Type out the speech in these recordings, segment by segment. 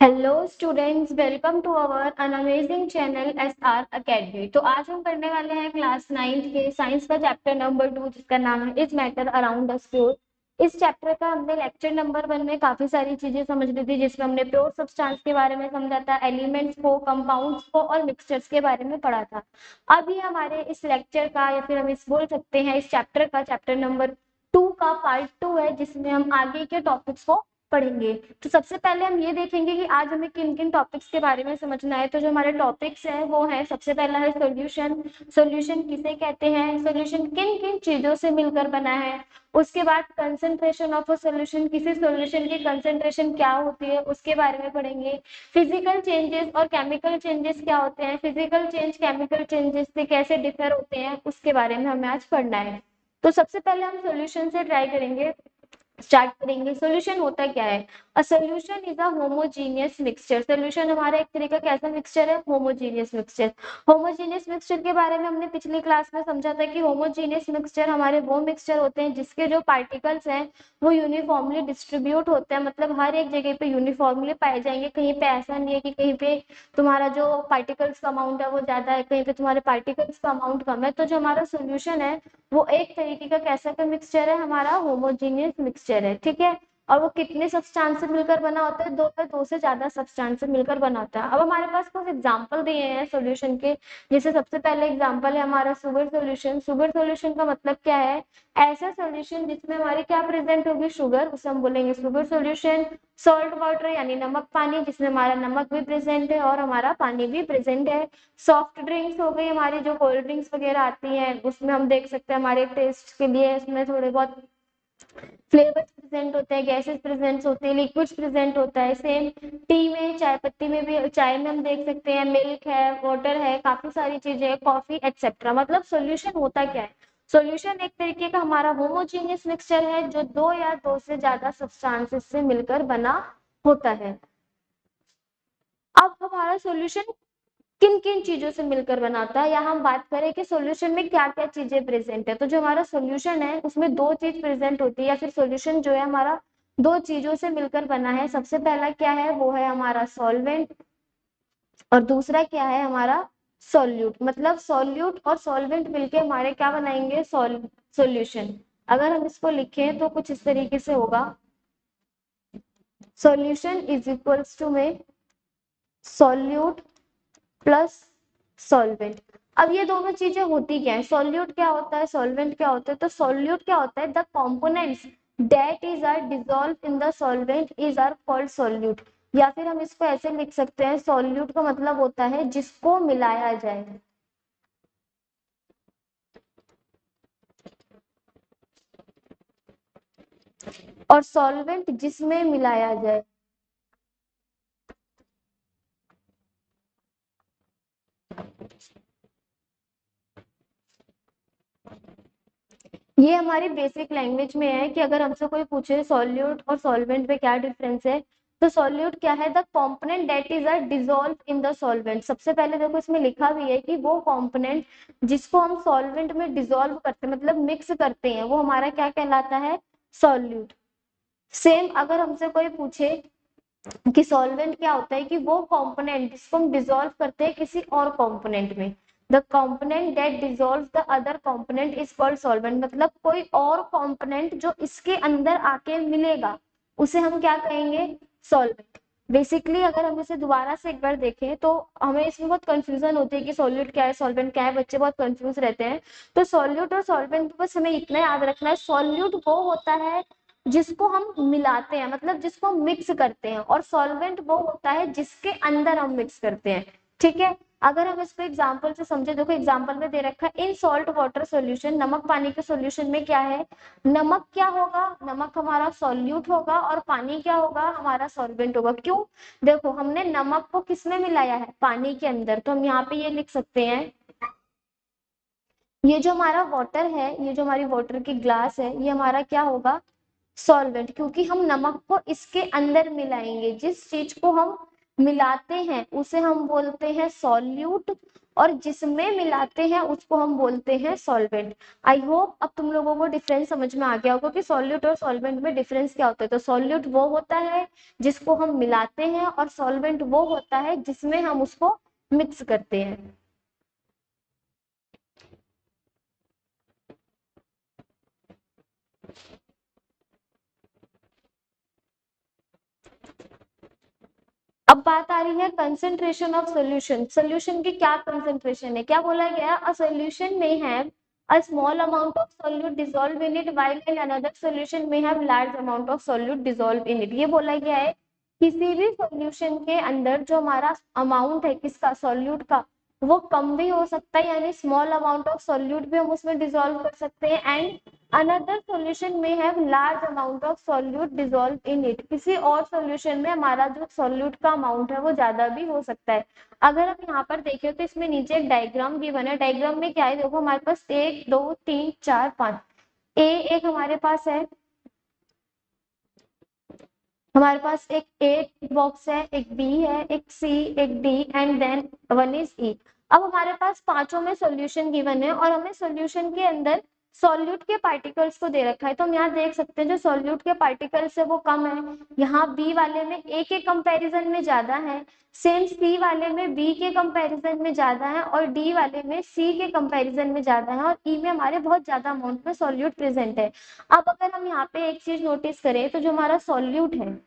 Hello students, welcome to our an amazing channel SR academy. तो आज हम पढ़ने वाले हैं क्लास 9 के साइंस का चैप्टर नंबर 2, जिसका नाम है is matter around us pure. इस चैप्टर का हमने लेक्चर नंबर 1 में काफी सारी चीजें समझ ली थी, जिसमें हमने प्योर सब्सटेंस के बारे में समझा था, एलिमेंट्स को, कंपाउंड्स को और मिक्सचर्स के बारे में पढ़ा था। अब ये हमारे इस लेक्चर का, या फिर हम इस बोल सकते हैं इस चैप्टर का, चैप्टर नंबर 2 का पार्ट 2 है, जिसमें हम आगे के टॉपिक्स को पढ़ेंगे। तो सबसे पहले हम ये देखेंगे कि आज हमें किन किन टॉपिक्स के बारे में समझना है। तो जो हमारे टॉपिक्स हैं वो है, सबसे पहला है सॉल्यूशन। सॉल्यूशन किसे कहते हैं, सॉल्यूशन किन किन चीजों से मिलकर बना है। उसके बाद कंसंट्रेशन ऑफ अ सॉल्यूशन, किसी सॉल्यूशन की कंसंट्रेशन क्या होती है उसके बारे में पढ़ेंगे। फिजिकल चेंजेस और केमिकल चेंजेस क्या होते हैं, फिजिकल चेंज केमिकल चेंजेस से कैसे डिफर होते हैं, उसके बारे में हमें आज पढ़ना है। तो सबसे पहले हम सॉल्यूशन से ट्राई करेंगे, स्टार्ट करेंगे। सॉल्यूशन होता क्या है। A solution is a homogeneous mixture. Solution हमारा एक तरह का कैसा मिक्सचर है, होमोजीनियस मिक्सचर। होमोजीनियस मिक्सचर के बारे में हमने पिछली क्लास में समझा था कि होमोजीनियस मिक्सचर हमारे वो मिक्सचर होते हैं जिसके जो पार्टिकल्स हैं वो यूनिफॉर्मली डिस्ट्रीब्यूट होते हैं, मतलब हर एक जगह पे यूनिफॉर्मली पाए जाएंगे। कहीं पे ऐसा नहीं है कि कहीं पे तुम्हारा जो पार्टिकल्स का अमाउंट है वो ज्यादा है, कहीं पे तुम्हारे पार्टिकल्स का अमाउंट कम है। तो जो हमारा सोल्यूशन है वो एक तरीके का कैसा का मिक्सचर है, हमारा होमोजीनियस मिक्सचर है, ठीक है। और वो कितने सब्सटेंस से मिलकर बना होता है, दो से ज्यादा सब्सटेंस से मिलकर बना होता है। अब हमारे पास कुछ एग्जांपल दिए हैं सॉल्यूशन के। जैसे सबसे पहले एग्जांपल है हमारा सुगर सॉल्यूशन। सुगर सॉल्यूशन का मतलब क्या है, ऐसा सॉल्यूशन जिसमें हमारी क्या प्रेजेंट होगी, शुगर, उसे हम बोलेंगे शुगर सॉल्यूशन। सॉल्ट वाटर यानी नमक पानी, जिसमें हमारा नमक भी प्रेजेंट है और हमारा पानी भी प्रेजेंट है। सॉफ्ट ड्रिंक्स हो गई हमारी, जो कोल्ड ड्रिंक्स वगैरह आती हैं उसमें हम देख सकते हैं हमारे टेस्ट के लिए उसमें थोड़े बहुत फ्लेवर्स प्रेजेंट होते हैं, गैसेस प्रेजेंट होते हैं, लिक्विड्स प्रेजेंट होता है। सेम टी में, चाय पत्ती में भी, चाय में हम देख सकते हैं मिल्क है, वाटर है, काफी सारी चीजें है, कॉफी एक्सेट्रा। मतलब सॉल्यूशन होता क्या है, सॉल्यूशन एक तरीके का हमारा होमोजीनियस मिक्सचर है जो दो या दो से ज्यादा सब्सटेंसेस से मिलकर बना होता है। अब हमारा सॉल्यूशन किन किन चीजों से मिलकर बनाता है, या हम बात करें कि सॉल्यूशन में क्या क्या चीजें प्रेजेंट है। तो जो हमारा सॉल्यूशन है उसमें दो चीज प्रेजेंट होती है, या फिर सॉल्यूशन जो है हमारा दो चीजों से मिलकर बना है। सबसे पहला क्या है, वो है हमारा सॉल्वेंट, और दूसरा क्या है हमारा सॉल्यूट। मतलब सॉल्यूट और सॉल्वेंट मिलके हमारे क्या बनाएंगे, सॉल्यूशन। अगर हम इसको लिखें तो कुछ इस तरीके से होगा, सॉल्यूशन इज इक्वल्स टू में सॉल्यूट प्लस सॉल्वेंट। अब ये दोनों चीजें होती क्या है, सॉल्यूट क्या होता है, सॉल्वेंट क्या होता है। तो सॉल्यूट क्या होता है, the components that is are dissolve in the solvent is are called solute. या फिर हम इसको ऐसे लिख सकते हैं, सॉल्यूट का मतलब होता है जिसको मिलाया जाए, और सॉल्वेंट जिसमें मिलाया जाए। ये हमारी बेसिक लैंग्वेज में है कि अगर हमसे कोई पूछे सॉल्यूट और सॉल्वेंट में क्या डिफरेंस है, तो सॉल्यूट क्या है, the component that is are dissolve in the solvent. सबसे पहले देखो इसमें लिखा भी है कि वो कंपोनेंट जिसको हम सॉल्वेंट में डिसॉल्व करते हैं, मतलब मिक्स करते हैं, वो हमारा क्या कहलाता है, सॉल्यूट। सेम अगर हमसे कोई पूछे कि सॉल्वेंट क्या होता है, कि वो कंपोनेंट जिसको हम डिसॉल्व करते हैं किसी और कंपोनेंट में, the component that dissolve the other component is called solvent. मतलब कोई और कंपोनेंट जो इसके अंदर आके मिलेगा उसे हम क्या कहेंगे, सॉल्वेंट। बेसिकली अगर हम इसे दोबारा से एक बार देखें तो हमें इसमें बहुत कंफ्यूजन होती है कि सॉल्यूट क्या है, सॉल्वेंट क्या है, बच्चे बहुत कंफ्यूज रहते हैं। तो सॉल्यूट और सॉल्वेंट बस हमें इतना याद रखना है, सॉल्यूट वो होता है जिसको हम मिलाते हैं, मतलब जिसको मिक्स करते हैं, और सॉल्वेंट वो होता है जिसके अंदर हम मिक्स करते हैं, ठीक है। अगर हम इसको एग्जांपल से समझे, देखो एग्जांपल में दे रखा है इन सॉल्ट वाटर सॉल्यूशन, नमक पानी के सॉल्यूशन में क्या है, नमक क्या होगा, नमक हमारा सॉल्यूट होगा, और पानी क्या होगा, हमारा सॉल्वेंट होगा। क्यों, देखो हमने नमक को किसमें मिलाया है, पानी के अंदर। तो हम यहाँ पे ये लिख सकते हैं, ये जो हमारा वाटर है, ये जो हमारी वाटर की ग्लास है, ये हमारा क्या होगा, सॉल्वेंट, क्योंकि हम नमक को इसके अंदर मिलाएंगे। जिस चीज को हम मिलाते हैं उसे हम बोलते हैं सॉल्यूट, और जिसमें मिलाते हैं उसको हम बोलते हैं सॉल्वेंट। आई होप अब तुम लोगों को डिफरेंस समझ में आ गया होगा कि सॉल्यूट और सॉल्वेंट में डिफरेंस क्या होता है। तो सॉल्यूट वो होता है जिसको हम मिलाते हैं और सॉल्वेंट वो होता है जिसमें हम उसको मिक्स करते हैं। अब बात आ रही है कंसेंट्रेशन ऑफ सोल्यूशन। सोल्यूशन की क्या कंसेंट्रेशन है, क्या बोला गया, अ सोल्यूशन में have a small amount of solute dissolved in it while in another solution may have large amount of solute dissolved in it। ये बोला गया है किसी भी सॉल्यूशन के अंदर जो हमारा अमाउंट है किसका, सॉल्यूट का, वो कम भी हो सकता है, यानी स्मॉल अमाउंट ऑफ सॉल्यूट भी हम उसमें डिसॉल्व कर सकते हैं, एंड अनदर सॉल्यूशन में have large amount of solute dissolve in it. किसी और सॉल्यूशन में हमारा जो सॉल्यूट का अमाउंट है वो ज्यादा भी हो सकता है। अगर हम यहाँ पर देखें तो इसमें नीचे एक डायग्राम गिवन है। डायग्राम में क्या है, देखो हमारे पास 1 2 3 4 5 ए एक हमारे पास है, हमारे पास एक ए बॉक्स है, एक बी है, एक सी, एक D and then one is E. अब हमारे पास पांचों में सॉल्यूशन गिवन है और हमें सॉल्यूशन के अंदर सॉल्यूट के पार्टिकल्स को दे रखा है। तो हम यहाँ देख सकते हैं जो सॉल्यूट के पार्टिकल्स है वो कम है, यहाँ बी वाले में ए के कंपैरिजन में ज्यादा है, सेम सी वाले में बी के कंपैरिजन में ज्यादा है और डी वाले में सी के कंपैरिजन में ज्यादा है और ई में हमारे बहुत ज्यादा अमाउंट में सॉल्यूट प्रेजेंट है। अब अगर हम यहाँ पे एक चीज नोटिस करें तो जो हमारा सॉल्यूट है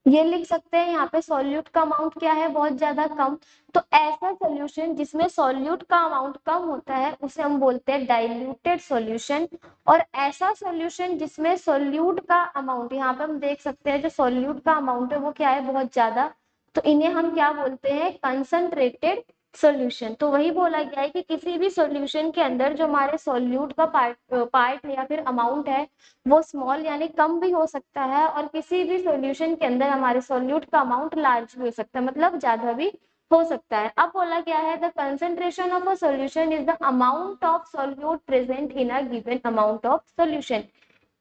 ये लिख सकते हैं यहाँ पे सॉल्यूट का अमाउंट क्या है, बहुत ज्यादा कम। तो ऐसा सॉल्यूशन जिसमें सॉल्यूट का अमाउंट कम होता है उसे हम बोलते हैं डाइल्यूटेड सॉल्यूशन। और ऐसा सॉल्यूशन जिसमें सॉल्यूट का अमाउंट, यहाँ पे हम देख सकते हैं जो सॉल्यूट का अमाउंट है वो क्या है, बहुत ज्यादा, तो इन्हें हम क्या बोलते हैं, कंसंट्रेटेड सॉल्यूशन। तो वही बोला गया है कि किसी भी सॉल्यूशन के अंदर जो हमारे सॉल्यूट का पार्ट है या फिर अमाउंट है वो स्मॉल यानी कम भी हो सकता है और किसी भी सॉल्यूशन के अंदर हमारे सॉल्यूट का अमाउंट लार्ज भी हो सकता है, मतलब ज्यादा भी हो सकता है। अब बोला गया है the concentration of a solution is the amount of solute present in a given amount of solution.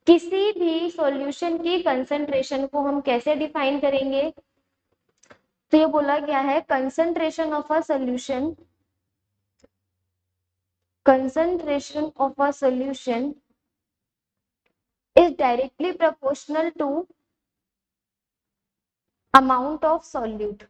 किसी भी सॉल्यूशन की कंसंट्रेशन को हम कैसे डिफाइन करेंगे, तो ये बोला गया है concentration of a solution, concentration of a solution is directly proportional to amount of solute।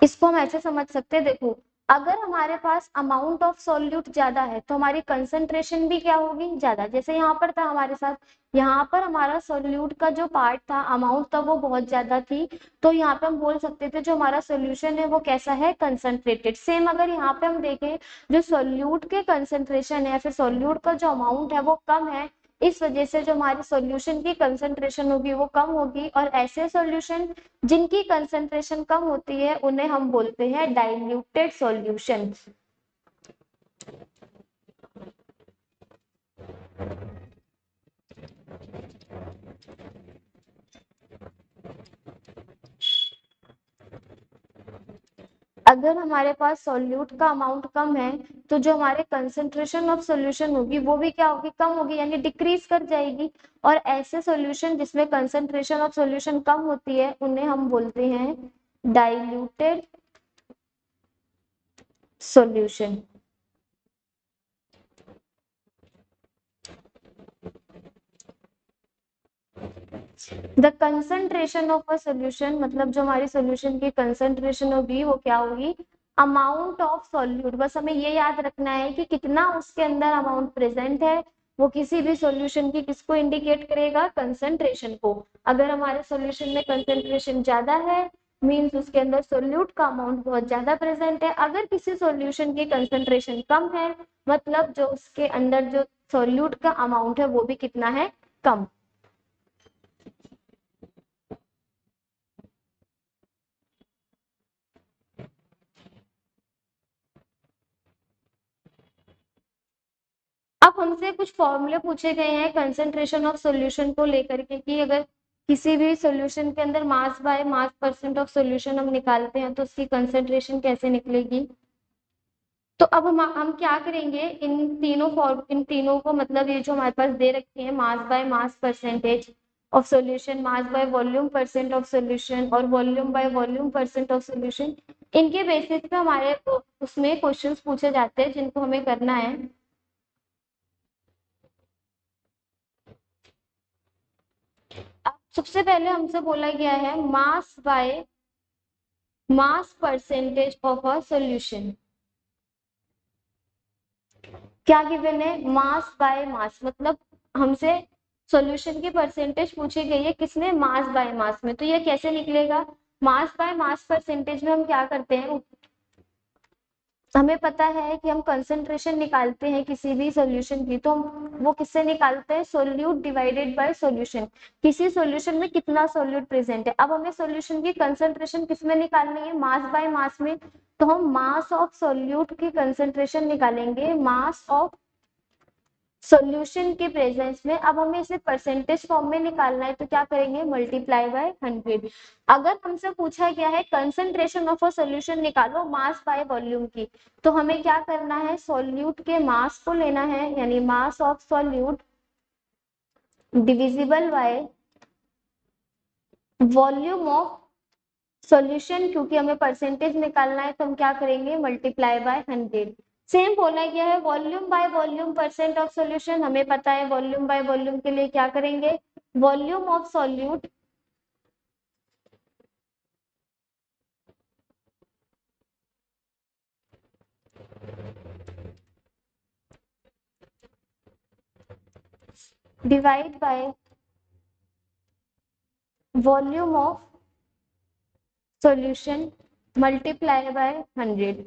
इसको हम ऐसे समझ सकते हैं, देखो अगर हमारे पास अमाउंट ऑफ सॉल्यूट ज्यादा है तो हमारी कंसंट्रेशन भी क्या होगी, ज्यादा। जैसे यहाँ पर था हमारे साथ, यहाँ पर हमारा सॉल्यूट का जो पार्ट था अमाउंट था वो बहुत ज्यादा थी, तो यहाँ पे हम बोल सकते थे जो हमारा सोल्यूशन है वो कैसा है, कंसंट्रेटेड। सेम अगर यहाँ पे हम देखें जो सॉल्यूट के कंसंट्रेशन है या फिर सॉल्यूट का जो अमाउंट है वो कम है, इस वजह से जो हमारे सॉल्यूशन की कंसंट्रेशन होगी वो कम होगी। और ऐसे सॉल्यूशन जिनकी कंसंट्रेशन कम होती है उन्हें हम बोलते हैं डाइल्यूटेड सॉल्यूशन। अगर हमारे पास सॉल्यूट का अमाउंट कम है तो जो हमारे कंसंट्रेशन ऑफ सॉल्यूशन होगी वो भी क्या होगी, कम होगी, यानी डिक्रीज कर जाएगी। और ऐसे सॉल्यूशन जिसमें कंसंट्रेशन ऑफ सॉल्यूशन कम होती है उन्हें हम बोलते हैं diluted solution. The concentration of a solution, मतलब जो हमारी सोल्यूशन की कंसंट्रेशन होगी वो क्या होगी, अमाउंट ऑफ सॉल्यूट। बस हमें ये याद रखना है कि कितना उसके अंदर अमाउंट प्रेजेंट है, वो किसी भी सॉल्यूशन की किसको इंडिकेट करेगा, कंसंट्रेशन को। अगर हमारे सॉल्यूशन में कंसंट्रेशन ज्यादा है मींस उसके अंदर सोल्यूट का अमाउंट बहुत ज्यादा प्रेजेंट है। अगर किसी सॉल्यूशन की कंसंट्रेशन कम है मतलब जो उसके अंदर जो सोल्यूट का अमाउंट है वो भी कितना है, कम। अब हमसे कुछ फॉर्मूले पूछे गए हैं कंसंट्रेशन ऑफ सॉल्यूशन को लेकर के कि अगर किसी भी सॉल्यूशन के अंदर मास by mass percent of solution हम निकालते हैं तो उसकी कंसंट्रेशन कैसे निकलेगी। तो अब हम क्या करेंगे, इन तीनों को, मतलब ये जो हमारे पास दे रखे हैं mass by mass percentage of solution, mass by volume percent of solution और volume by volume percent of solution, इनके बेसिस पे हमारे उसमें क्वेश्चंस पूछे जाते हैं जिनको हमें करना है। अब सबसे पहले हमसे बोला गया है मास by mass percentage of a solution. क्या गिवन है? मास बाय मास, मतलब हमसे सॉल्यूशन की परसेंटेज पूछी गई है किसमें? मास बाय मास में। तो ये कैसे निकलेगा? मास बाय मास परसेंटेज में हम क्या करते हैं, हमें पता है कि हम कंसंट्रेशन निकालते हैं किसी भी सॉल्यूशन की, तो हम वो किससे निकालते हैं? Solute divided by solution. किसी सॉल्यूशन में कितना सोल्यूट प्रेजेंट है। अब हमें सॉल्यूशन की कंसंट्रेशन किसमें निकालनी है? मास बाय मास में। तो हम मास ऑफ सोल्यूट की कंसंट्रेशन निकालेंगे मास ऑफ सॉल्यूशन के प्रेजेंस में। अब हमें इसे परसेंटेज फॉर्म में निकालना है, तो क्या करेंगे? Multiply by 100। अगर हमसे पूछा गया है कंसंट्रेशन ऑफ अ सॉल्यूशन निकालो मास बाय वॉल्यूम की, तो हमें क्या करना है? सॉल्यूट के मास को लेना है, यानी mass of solute divisible by volume of solution. क्योंकि हमें परसेंटेज निकालना है, तो हम क्या करेंगे? Multiply by 100। सेम बोला गया है volume by volume percent of solution. हमें पता है वॉल्यूम बाय वॉल्यूम के लिए क्या करेंगे? Volume of solute divide by volume of solution multiply by 100।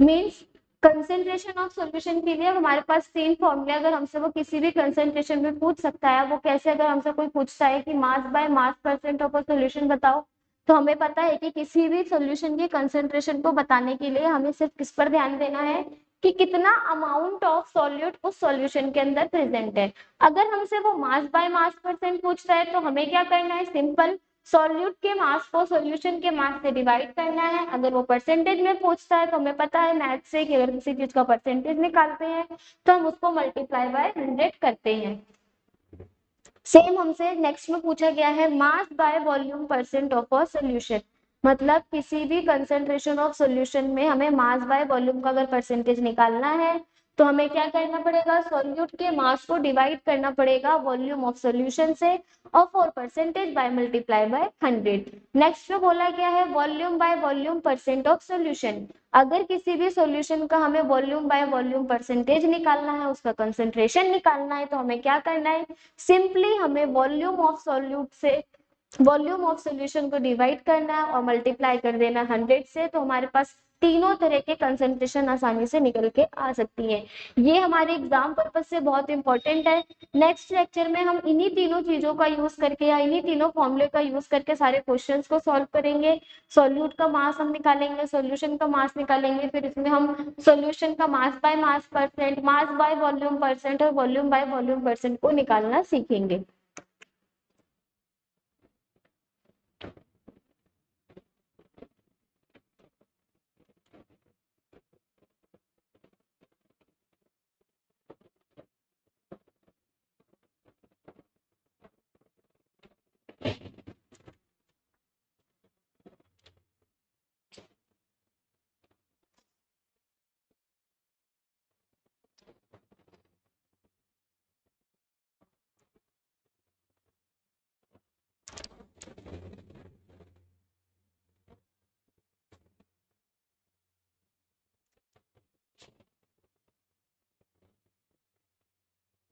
Means concentration of solution के लिए हमारे पास तीन फॉर्मूले, अगर हमसे वो किसी भी कंसेंट्रेशन में पूछ सकता है। वो कैसे? अगर हमसे कोई पूछता है कि मास by mass percent of a solution बताओ, तो हमें पता है कि किसी भी सॉल्यूशन की कंसेंट्रेशन को बताने के लिए हमें सिर्फ किस पर ध्यान देना है कि कितना अमाउंट ऑफ सॉल्यूट उस सॉल्यूशन के अंदर प्रेजेंट है। अगर हमसे वो मास बाय मास परसेंट पूछता है, तो हमें क्या करना है? सिंपल सॉल्यूट के मास को सॉल्यूशन के मास से डिवाइड करना है। अगर वो परसेंटेज में पूछता है, तो हमें पता है मैथ से कि अगर किसी चीज का परसेंटेज निकालते हैं तो हम उसको मल्टीप्लाई बाय 100 करते हैं। सेम हमसे नेक्स्ट में पूछा गया है मास by volume percent of a solution. मतलब किसी भी कंसंट्रेशन ऑफ सॉल्यूशन में हमें मास बाय वॉल्यूम का अगर परसेंटेज निकालना है, तो हमें क्या करना पड़ेगा? सॉल्यूट के मास को डिवाइड करना पड़ेगा वॉल्यूम ऑफ सॉल्यूशन से, और for percentage by multiply by 100। Next में बोला गया है volume by volume percent of solution. अगर किसी भी सॉल्यूशन का हमें वॉल्यूम बाय वॉल्यूम परसेंटेज निकालना है, उसका कंसंट्रेशन निकालना है, तो हमें क्या करना है? सिंपली हमें वॉल्यूम ऑफ सॉल्यूट से वॉल्यूम ऑफ सॉल्यूशन को डिवाइड करना है और मल्टीप्लाई कर देना 100 से। तो हमारे पास तीनों तरह के कंसंट्रेशन आसानी से निकल के आ सकती है। ये हमारे एग्जाम पर्पज से बहुत इंपॉर्टेंट है। नेक्स्ट लेक्चर में हम इन्हीं तीनों चीजों का यूज करके या इन्हीं तीनों फॉर्मूले का यूज करके सारे क्वेश्चंस को सॉल्व करेंगे। सॉल्यूट का मास हम निकालेंगे, सॉल्यूशन का मास निकालेंगे, फिर इसमें हम सॉल्यूशन का मास by mass percent, mass by volume percent और वॉल्यूम बाय वॉल्यूम परसेंट को निकालना सीखेंगे।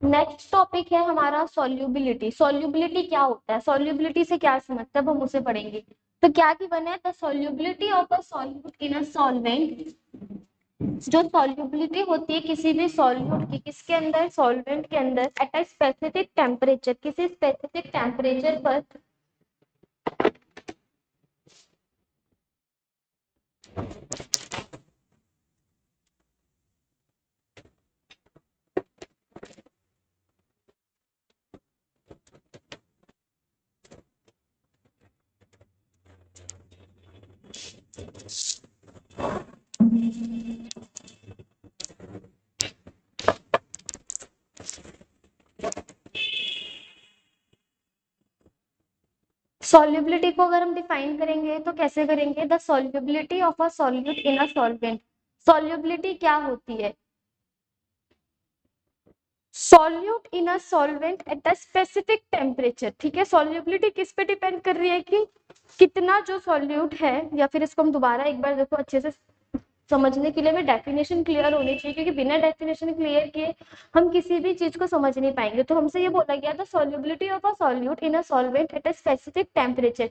नेक्स्ट टॉपिक है हमारा सॉल्युबिलिटी। सॉल्युबिलिटी क्या होता है? सॉल्युबिलिटी से क्या मतलब हम उसे पढ़ेंगे। तो क्या की बना है? The solubility of a solute in a solvent. जो सॉल्युबिलिटी होती है किसी भी सॉल्यूट की, किसके अंदर? सॉल्वेंट के अंदर, एट अ स्पेसिफिक टेम्परेचर, किसी स्पेसिफिक टेम्परेचर पर सॉल्युबिलिटी को अगर हम डिफाइन करेंगे तो कैसे करेंगे, the solubility of a solute in a solvent. Solubility क्या होती है, solute in a solvent at a specific temperature. ठीक है, सॉल्युबिलिटी किस पे डिपेंड कर रही है कि कितना जो सॉल्यूट है, या फिर इसको हम दोबारा एक बार देखो अच्छे से समझने के लिए हमें डेफिनेशन क्लियर होनी चाहिए, क्योंकि बिना डेफिनेशन क्लियर किए हम किसी भी चीज को समझ नहीं पाएंगे। तो हमसे ये बोला गया था solubility of a solute in a solvent at a specific temperature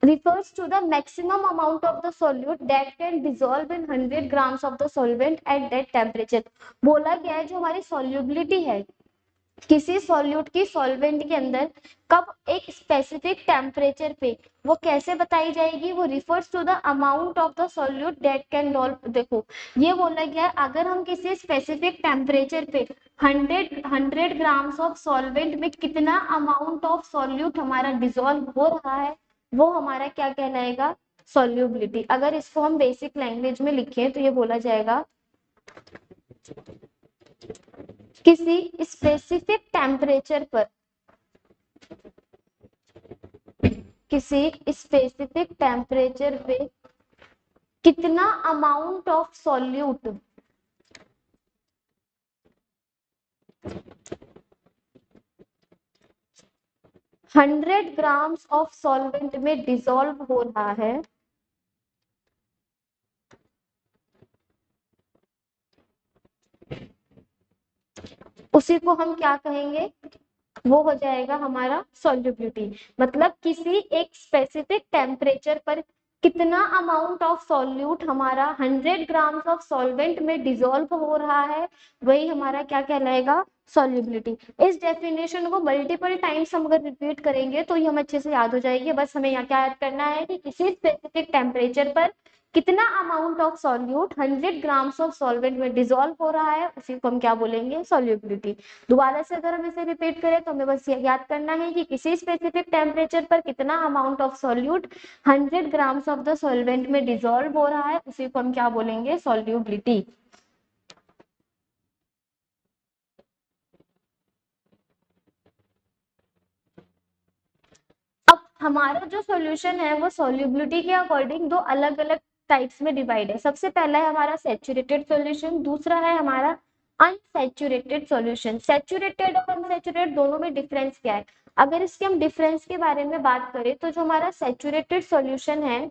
refers to the maximum amount of the solute that can dissolve in 100 grams of the solvent at that temperature। बोला गया है जो हमारी solubility है किसी solute की solvent के अंदर कब एक स्पेसिफिक टेम्परेचर पे, वो कैसे बताई जाएगी, वो refers to the amount of the solute that can dissolve. देखो ये बोला गया है अगर हम किसी स्पेसिफिक टेम्परेचर पे 100 ग्राम्स ऑफ सॉल्वेंट में कितना अमाउंट ऑफ सॉल्यूट हमारा डिजोल्व हो रहा है, वो हमारा क्या कहलाएगा, सॉल्युबिलिटी। अगर इसको हम बेसिक लैंग्वेज में लिखें तो ये बोला जाएगा किसी स्पेसिफिक टेम्परेचर पर, किसी स्पेसिफिक टेम्परेचर पे कितना amount of solute 100 grams of solvent में डिसॉल्व हो रहा है, उसी को हम क्या कहेंगे, वो हो जाएगा हमारा सॉल्युबिलिटी। मतलब किसी एक स्पेसिफिक टेम्परेचर पर कितना अमाउंट ऑफ सॉल्यूट हमारा 100 ग्राम्स ऑफ सॉल्वेंट में डिसॉल्व हो रहा है, वही हमारा क्या कहलाएगा, सॉल्युबिलिटी। इस डेफिनेशन को मल्टीपल टाइम्स हम अगर रिपीट करेंगे तो ये हम अच्छे से याद हो जाएगी। बस हमें यहाँ क्या याद करना है कि किसी स्पेसिफिक टेम्परेचर पर कितना amount of solute 100 grams of solvent में डिसॉल्व हो रहा है, उसी को हम क्या बोलेंगे, सॉल्युबिलिटी। दोबारा से अगर हम इसे रिपीट करें तो हमें बस ये याद करना है कि किसी स्पेसिफिक टेम्परेचर पर कितना amount of solute 100 grams of the solvent में डिसॉल्व हो रहा है, उसी को हम क्या बोलेंगे, सॉल्युबिलिटी। अब हमारा जो सॉल्यूशन है वो सॉल्युबिलिटी के अकॉर्डिंग दो अलग अलग टाइप्स में डिवाइड है। सबसे पहला है हमारा सैचुरेटेड सॉल्यूशन, दूसरा है हमारा अनसैचुरेटेड सॉल्यूशन। सैचुरेटेड और अनसैचुरेटेड दोनों में डिफरेंस क्या है, अगर इसके हम डिफरेंस के बारे में बात करें तो जो हमारा सैचुरेटेड सॉल्यूशन है,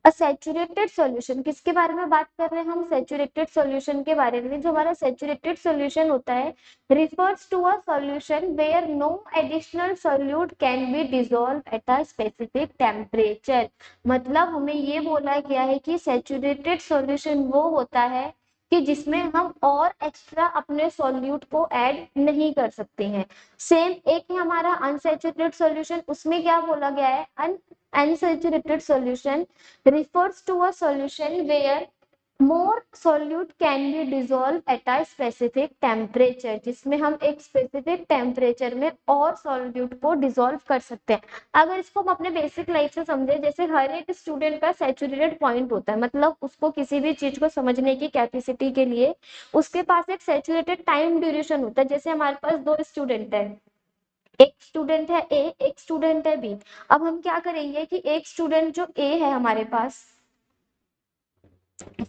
सैचुरेटेड सॉल्यूशन किसके बारे में बात कर रहे हैं हम, सैचुरेटेड सॉल्यूशन के बारे में। जो हमारा सैचुरेटेड सॉल्यूशन होता है refers to a solution where no additional solute can be dissolved at a specific temperature। मतलब हमें ये बोला गया है कि सैचुरेटेड सॉल्यूशन वो होता है कि जिसमें हम और एक्स्ट्रा अपने सॉल्यूट को ऐड नहीं कर सकते हैं। सेम एक है हमारा अनसैचुरेटेड सॉल्यूशन, उसमें क्या बोला गया है, unsaturated solution refers to a solution where more solute can be dissolved at a specific temperature। जिसमें हम एक स्पेसिफिक टेम्परेचर में और सॉल्यूट को डिसॉल्व कर सकते हैं। अगर इसको हम अपने बेसिक लाइफ से समझे, जैसे हर एक स्टूडेंट का सैचुरेटेड पॉइंट होता है, मतलब उसको किसी भी चीज को समझने की कैपेसिटी के लिए उसके पास एक सैचुरेटेड टाइम ड्यूरेशन होता है। जैसे हमारे पास दो स्टूडेंट है, एक स्टूडेंट है ए, एक स्टूडेंट है बी। अब हम क्या करेंगे कि एक स्टूडेंट जो ए है हमारे पास,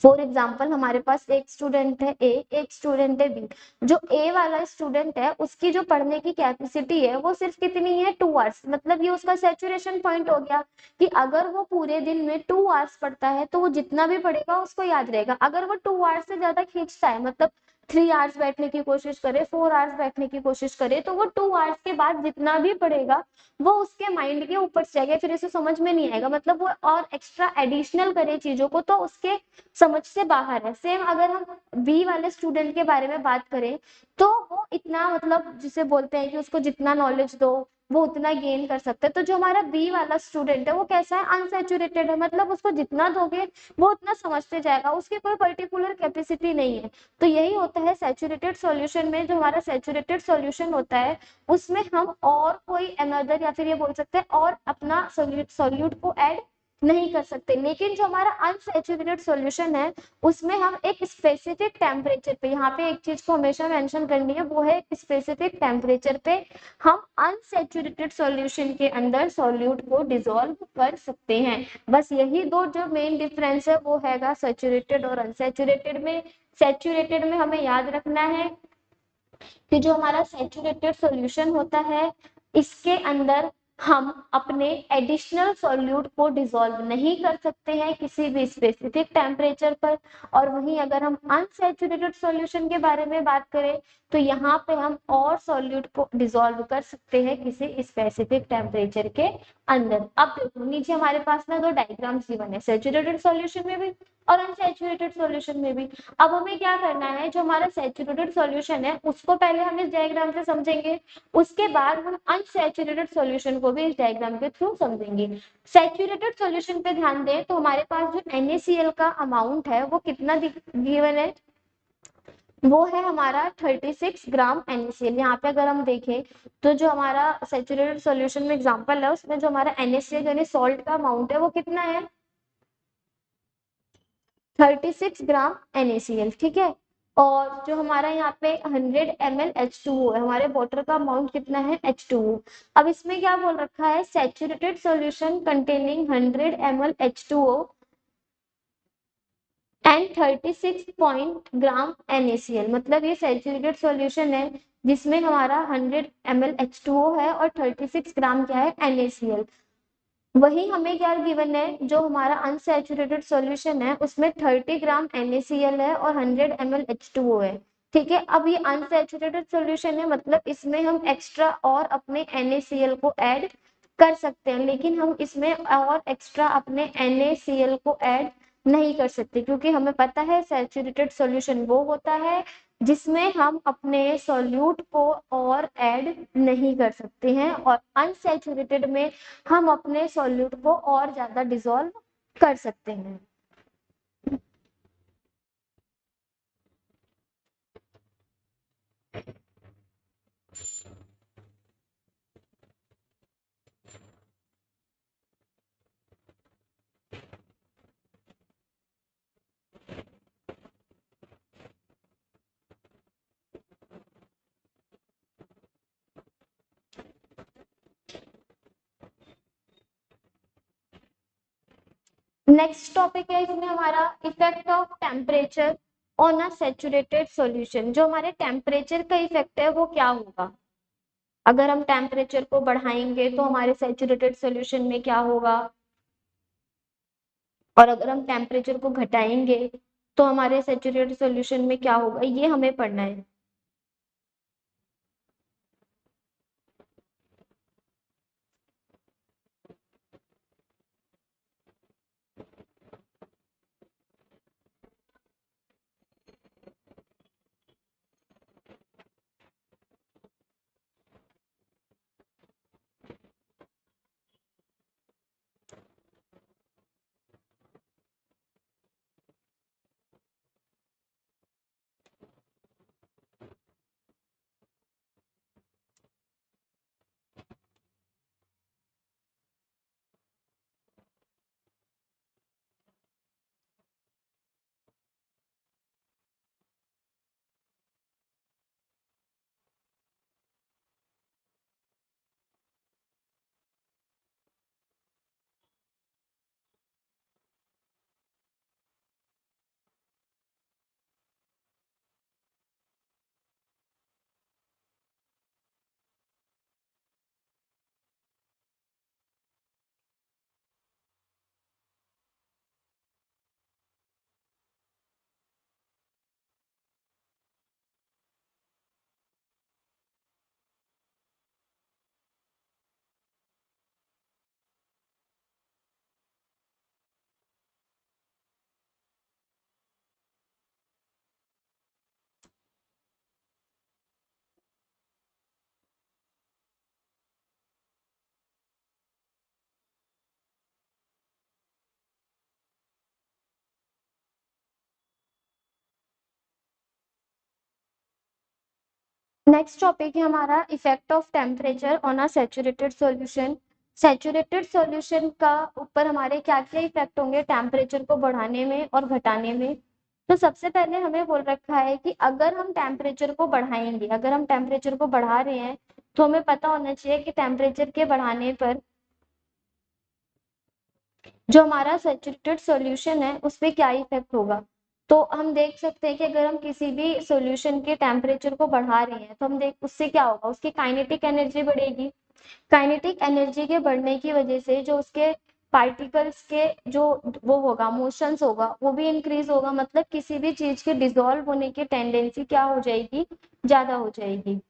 फॉर एग्जाम्पल हमारे पास एक स्टूडेंट है ए, एक स्टूडेंट है बी। जो ए वाला स्टूडेंट है उसकी जो पढ़ने की कैपेसिटी है वो सिर्फ कितनी है, 2 आवर्स। मतलब ये उसका सैचुरेशन पॉइंट हो गया कि अगर वो पूरे दिन में 2 आवर्स पढ़ता है तो वो जितना भी पढ़ेगा उसको याद रहेगा। अगर वो 2 आवर्स से ज्यादा खींचता है, मतलब 3 आवर्स बैठने की कोशिश करे, 4 आवर्स बैठने की कोशिश करे, तो वो 2 आवर्स के बाद जितना भी पढ़ेगा वो उसके माइंड के ऊपर से जाएगा, फिर इसे समझ में नहीं आएगा। मतलब वो और एक्स्ट्रा एडिशनल करे चीजों को तो उसके समझ से बाहर है। सेम अगर हम बी वाले स्टूडेंट के बारे में बात करें तो वो इतना, मतलब जिसे बोलते हैं कि उसको जितना नॉलेज दो वो उतना गेन कर सकता है। तो जो हमारा बी वाला स्टूडेंट है वो कैसा है, अनसैचुरेटेड है, मतलब उसको जितना दोगे वो उतना समझते जाएगा, उसकी कोई पर्टिकुलर कैपेसिटी नहीं है। तो यही होता है सैचुरेटेड सॉल्यूशन में। जो हमारा सैचुरेटेड सॉल्यूशन होता है उसमें हम और कोई अनदर, या फिर ये बोल सकते हैं और अपना सॉल्यूट को ऐड नहीं कर सकते। लेकिन जो हमारा अनसैचुरेटेड सॉल्यूशन है उसमें हम एक स्पेसिफिक टेम्परेचर पे, यहाँ पे एक चीज को हमेशा मेंशन करनी है, वो है स्पेसिफिक टेम्परेचर पे हम अनसैचुरेटेड सॉल्यूशन के अंदर सॉल्यूट को डिसॉल्व कर सकते हैं। बस यही दो जो मेन डिफरेंस है वो हैगा सैचुरेटेड और अनसैचुरेटेड में। सैचुरेटेड में हमें याद रखना है कि जो हमारा सैचुरेटेड सॉल्यूशन होता है इसके अंदर हम अपने एडिशनल सॉल्यूट को डिसॉल्व नहीं कर सकते हैं किसी भी स्पेसिफिक टेम्परेचर पर। और वहीं अगर हम अनसैचुरेटेड सॉल्यूशन के बारे में बात करें तो यहाँ पे हम और सॉल्यूट को डिसॉल्व कर सकते हैं किसी स्पेसिफिक टेम्परेचर के अंदर। अब देखो नीचे हमारे पास ना दो डायग्राम्स गिवन है, सैचुरेटेड सॉल्यूशन में भी और अनसैचुरेटेड सॉल्यूशन में भी। अब हमें क्या करना है, जो हमारा सैचुरेटेड सॉल्यूशन है उसको पहले हम इस डायग्राम से समझेंगे, उसके बाद हम अनसैचुरेटेड सॉल्यूशन को भी इस डायग्राम के थ्रू समझेंगे। सैचुरेटेड सॉल्यूशन पे ध्यान दें तो हमारे पास जो NaCl का अमाउंट है वो कितना गिवन है, वो है हमारा 36 ग्राम NaCl। यहाँ पे अगर हम देखें तो जो हमारा सैचुरेटेड सॉल्यूशन में एग्जांपल है उसमें जो हमारा NaCl यानी सॉल्ट का अमाउंट है वो कितना है, 36 ग्राम NaCl, ठीक है। और जो हमारा यहाँ पे 100 ml H2O है, हमारे वाटर का अमाउंट कितना है H2O। अब इसमें क्या बोल रखा है, saturated solution containing 100 ml H2O and 36 point gram NaCl, मतलब ये सैचुरेटेड सॉल्यूशन है जिसमें हमारा 100 ml H2O है और 36 ग्राम क्या है NaCl। वही हमें क्या गिवन है, जो हमारा अनसैचुरेटेड सॉल्यूशन है उसमें 30 ग्राम NaCl है और 100 ml H2O है, ठीक है। अब ये अनसैचुरेटेड सॉल्यूशन है मतलब इसमें हम एक्स्ट्रा और अपने NaCl को ऐड कर सकते हैं, लेकिन हम इसमें और एक्स्ट्रा अपने NaCl को ऐड नहीं कर सकते क्योंकि हमें पता है सैचुरेटेड सॉल्यूशन वो होता है जिसमें हम अपने सॉल्यूट को और ऐड नहीं कर सकते हैं, और अनसैचुरेटेड में हम अपने सॉल्यूट को और ज्यादा डिसॉल्व कर सकते हैं। नेक्स्ट टॉपिक है इसमें हमारा effect of temperature on a saturated solution. जो हमारे टेम्परेचर का इफेक्ट है वो क्या होगा, अगर हम टेम्परेचर को बढ़ाएंगे तो हमारे सैचुरेटेड सॉल्यूशन में क्या होगा, और अगर हम टेम्परेचर को घटाएंगे तो हमारे सैचुरेटेड सॉल्यूशन में क्या होगा, ये हमें पढ़ना है। नेक्स्ट टॉपिक है हमारा effect of temperature on a saturated solution. Saturated solution का ऊपर हमारे क्या क्या इफेक्ट होंगे टेम्परेचर को बढ़ाने में और घटाने में। तो सबसे पहले हमें बोल रखा है कि अगर हम टेम्परेचर को बढ़ाएंगे, अगर हम टेम्परेचर को बढ़ा रहे हैं तो हमें पता होना चाहिए कि टेम्परेचर के बढ़ाने पर जो हमारा सैचुरेटेड सॉल्यूशन है उस पर क्या इफेक्ट होगा। तो हम देख सकते हैं कि अगर हम किसी भी सॉल्यूशन के टेम्परेचर को बढ़ा रहे हैं तो हम देख उससे क्या होगा, उसकी काइनेटिक एनर्जी बढ़ेगी। काइनेटिक एनर्जी के बढ़ने की वजह से जो उसके पार्टिकल्स के जो वो होगा मोशंस होगा वो भी इंक्रीज होगा, मतलब किसी भी चीज के डिसॉल्व होने की टेंडेंसी क्या हो जाएगी, ज्यादा हो जाएगी।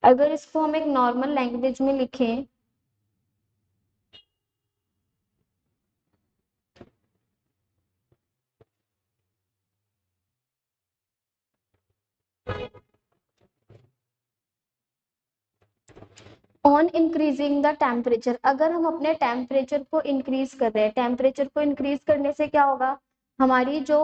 अगर इसको हम एक नॉर्मल लैंग्वेज में लिखें, ऑन इंक्रीजिंग द टेम्परेचर, अगर हम अपने टेम्परेचर को इंक्रीज कर रहे हैं, टेम्परेचर को इंक्रीज करने से क्या होगा, हमारी जो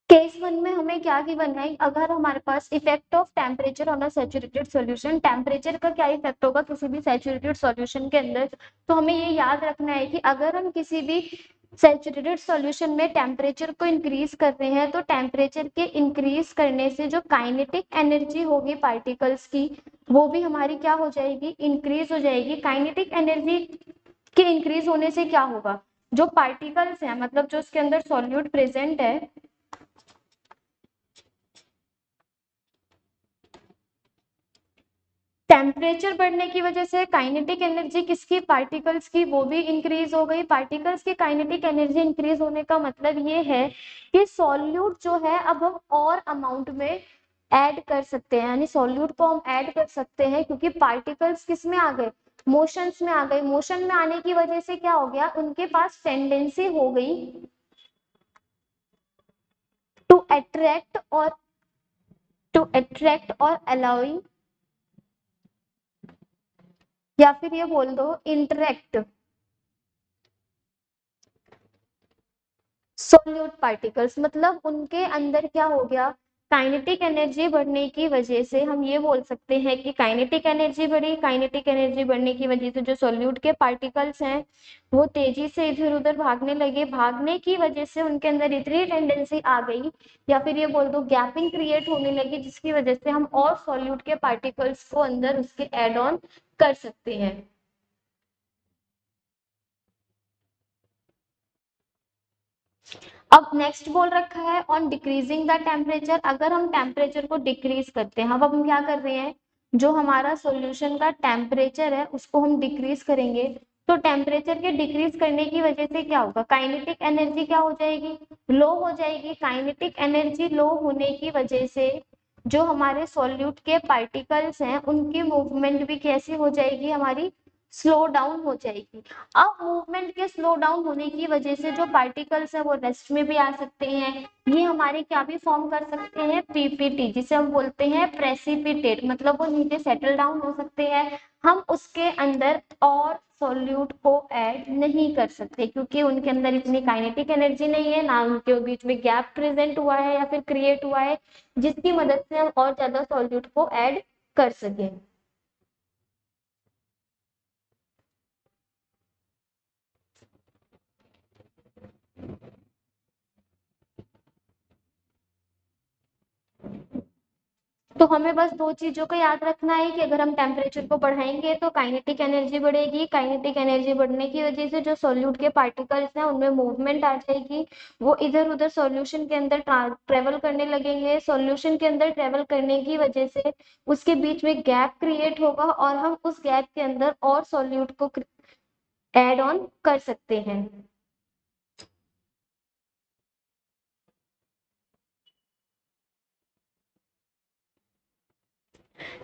केस वन में हमें क्या गिवन है, अगर हमारे पास effect of temperature on a saturated solution, temperature का क्या इफेक्ट होगा किसी भी सैचुरेटेड सॉल्यूशन के अंदर। तो हमें ये याद रखना है कि अगर हम किसी भी सैचुरेटेड सॉल्यूशन में टेम्परेचर को इंक्रीज कर रहे हैं तो टेम्परेचर के इंक्रीज करने से जो काइनेटिक एनर्जी होगी पार्टिकल्स की वो भी हमारी क्या हो जाएगी, इंक्रीज हो जाएगी। काइनेटिक एनर्जी के इंक्रीज होने से क्या होगा, जो पार्टिकल्स हैं मतलब जो उसके अंदर सॉल्यूट प्रेजेंट है, टेम्परेचर बढ़ने की वजह से काइनेटिक एनर्जी किसकी, पार्टिकल्स की, वो भी इंक्रीज हो गई। पार्टिकल्स की काइनेटिक एनर्जी इंक्रीज होने का मतलब ये है कि सॉल्यूट जो है अब हम और अमाउंट में ऐड कर सकते हैं, यानी सॉल्यूट को हम ऐड कर सकते हैं क्योंकि पार्टिकल्स किस में आ गए, मोशंस में आ गए। मोशन में आने की वजह से क्या हो गया, उनके पास टेंडेंसी हो गई टू अट्रैक्ट और अलाउइंग, या फिर ये बोल दो इंटरेक्ट सोल्यूट पार्टिकल्स। मतलब उनके अंदर क्या हो गया, काइनेटिक एनर्जी बढ़ने की वजह से हम ये बोल सकते हैं कि काइनेटिक एनर्जी बढ़ी। काइनेटिक एनर्जी बढ़ने की वजह से जो सोल्यूट के पार्टिकल्स हैं वो तेजी से इधर उधर भागने लगे, भागने की वजह से उनके अंदर इतनी टेंडेंसी आ गई, या फिर ये बोल दो गैपिंग क्रिएट होने लगी, जिसकी वजह से हम और सोल्यूट के पार्टिकल्स को अंदर उसके एड ऑन कर सकते हैं। अब नेक्स्ट बोल रखा है ऑन डिक्रीजिंग द टेम्परेचर, अगर हम टेम्परेचर को डिक्रीज करते हैं, अब हम क्या कर रहे हैं, जो हमारा सॉल्यूशन का टेम्परेचर है उसको हम डिक्रीज करेंगे। तो टेम्परेचर के डिक्रीज करने की वजह से क्या होगा, काइनेटिक एनर्जी क्या हो जाएगी, लो हो जाएगी। काइनेटिक एनर्जी लो होने की वजह से जो हमारे सॉल्यूट के पार्टिकल्स हैं उनकी मूवमेंट भी कैसी हो जाएगी, हमारी स्लो डाउन हो जाएगी। अब मूवमेंट के स्लो डाउन होने की वजह से जो पार्टिकल्स है वो रेस्ट में भी आ सकते हैं। ये हमारे क्या भी फॉर्म कर सकते हैं, पीपीटी, जिसे हम बोलते हैं प्रेसिपिटेट, मतलब वो नीचे सेटल डाउन हो सकते हैं। हम उसके अंदर और सॉल्यूट को ऐड नहीं कर सकते क्योंकि उनके अंदर इतनी काइनेटिक एनर्जी नहीं है, ना उनके बीच में गैप प्रेजेंट हुआ है या फिर क्रिएट हुआ है जिसकी मदद से हम और ज्यादा सॉल्यूट को ऐड कर सकें। तो हमें बस दो चीजों को याद रखना है कि अगर हम टेम्परेचर को बढ़ाएंगे तो काइनेटिक एनर्जी बढ़ेगी। काइनेटिक एनर्जी बढ़ने की वजह से जो सॉल्यूट के पार्टिकल्स हैं उनमें मूवमेंट आ जाएगी, वो इधर उधर सॉल्यूशन के अंदर ट्रेवल करने लगेंगे। सॉल्यूशन के अंदर ट्रेवल करने की वजह से उसके बीच में गैप क्रिएट होगा और हम उस गैप के अंदर और सॉल्यूट को ऐड ऑन कर सकते हैं।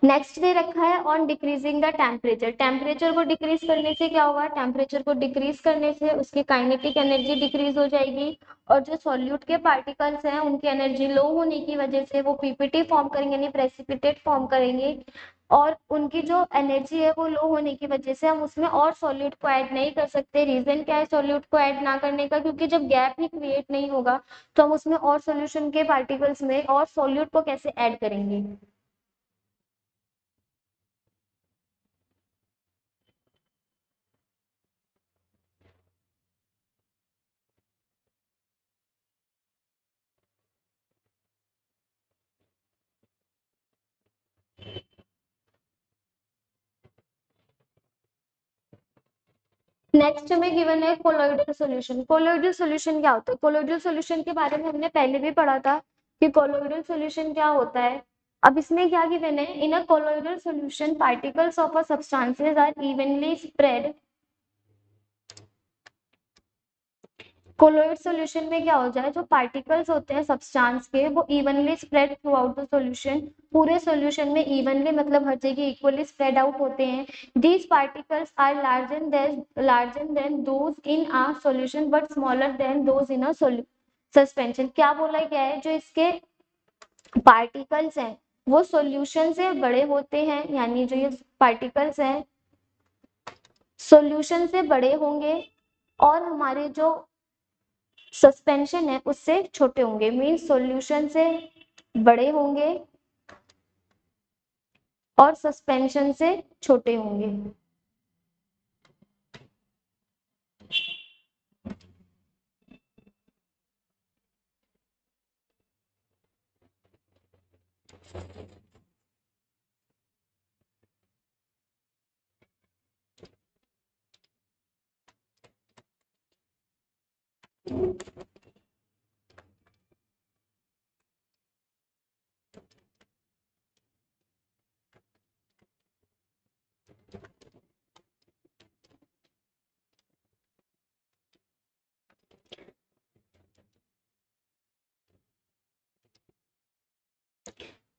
नेक्स्ट दे रखा है on decreasing the temperature. Temperature को डिक्रीज करने से क्या होगा, टेम्परेचर को डिक्रीज करने से उसकी काइनेटिक एनर्जी डिक्रीज हो जाएगी और जो सॉल्यूट के पार्टिकल्स हैं उनकी एनर्जी लो होने की वजह से वो पीपीटी फॉर्म करेंगे, यानी प्रेसिपिटेट फॉर्म करेंगे। और उनकी जो एनर्जी है वो लो होने की वजह से हम उसमें और सॉल्यूट को ऐड नहीं कर सकते। रीजन क्या है सॉल्यूट को ऐड ना करने का, क्योंकि जब गैप ही क्रिएट नहीं होगा तो हम उसमें और सॉल्यूशन के पार्टिकल्स में और सॉल्यूट को कैसे ऐड करेंगे। नेक्स्ट हमें गिवन है कोलोइडल सॉल्यूशन। कोलोइडल सॉल्यूशन क्या होता है, कोलोइडल सॉल्यूशन के बारे में हमने पहले भी पढ़ा था कि कोलोइडल सॉल्यूशन क्या होता है। अब इसमें क्या गिवन है, in a colloidal solution particles of a substances are evenly spread. Colloid solution में क्या हो जाए, जो पार्टिकल्स होते हैं सब्सटेंस के वो evenly spread throughout the solution. पूरे सॉल्यूशन में इवनली मतलब हर जगह इक्वली स्प्रेड आउट होते हैं। These particles are larger than those in a solution but smaller than those in a suspension. क्या बोला गया है, जो इसके पार्टिकल्स हैं वो सॉल्यूशन से बड़े होते हैं, यानी जो ये पार्टिकल्स हैं सॉल्यूशन से बड़े होंगे और हमारे जो सस्पेंशन है उससे छोटे होंगे। मीन्स सॉल्यूशन से बड़े होंगे और सस्पेंशन से छोटे होंगे।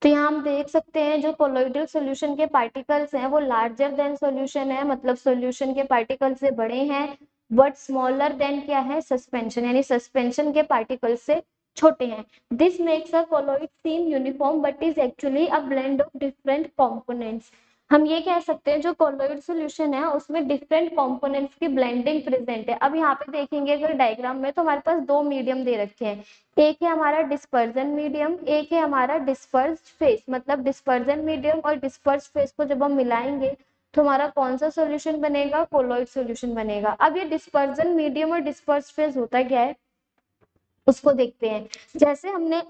तो यहाँ हम देख सकते हैं जो कोलोइडल सॉल्यूशन के पार्टिकल्स हैं वो लार्जर देन सॉल्यूशन है, मतलब सॉल्यूशन के पार्टिकल से बड़े हैं। बट स्मॉलर देन क्या है, सस्पेंशन, यानी सस्पेंशन के पार्टिकल से छोटे हैं। This makes a colloid seem uniform but is actually a blend of different components. हम ये कह सकते हैं जो कोलोइड सॉल्यूशन है उसमें डिफरेंट कंपोनेंट्स की ब्लेंडिंग प्रेजेंट है। अब यहाँ पे देखेंगे अगर डायग्राम में तो हमारे पास दो मीडियम दे रखे हैं, एक है हमारा डिस्पर्जन मीडियम, एक है हमारा डिस्पर्स फेस। मतलब डिस्पर्जन मीडियम और डिस्पर्स फेस को जब हम मिलाएंगे तो हमारा कौन सा सॉल्यूशन बनेगा, कोलोइड सॉल्यूशन बनेगा। अब ये डिस्पर्जन मीडियम और डिस्पर्स फेस होता क्या है उसको देखते हैं। जैसे हमने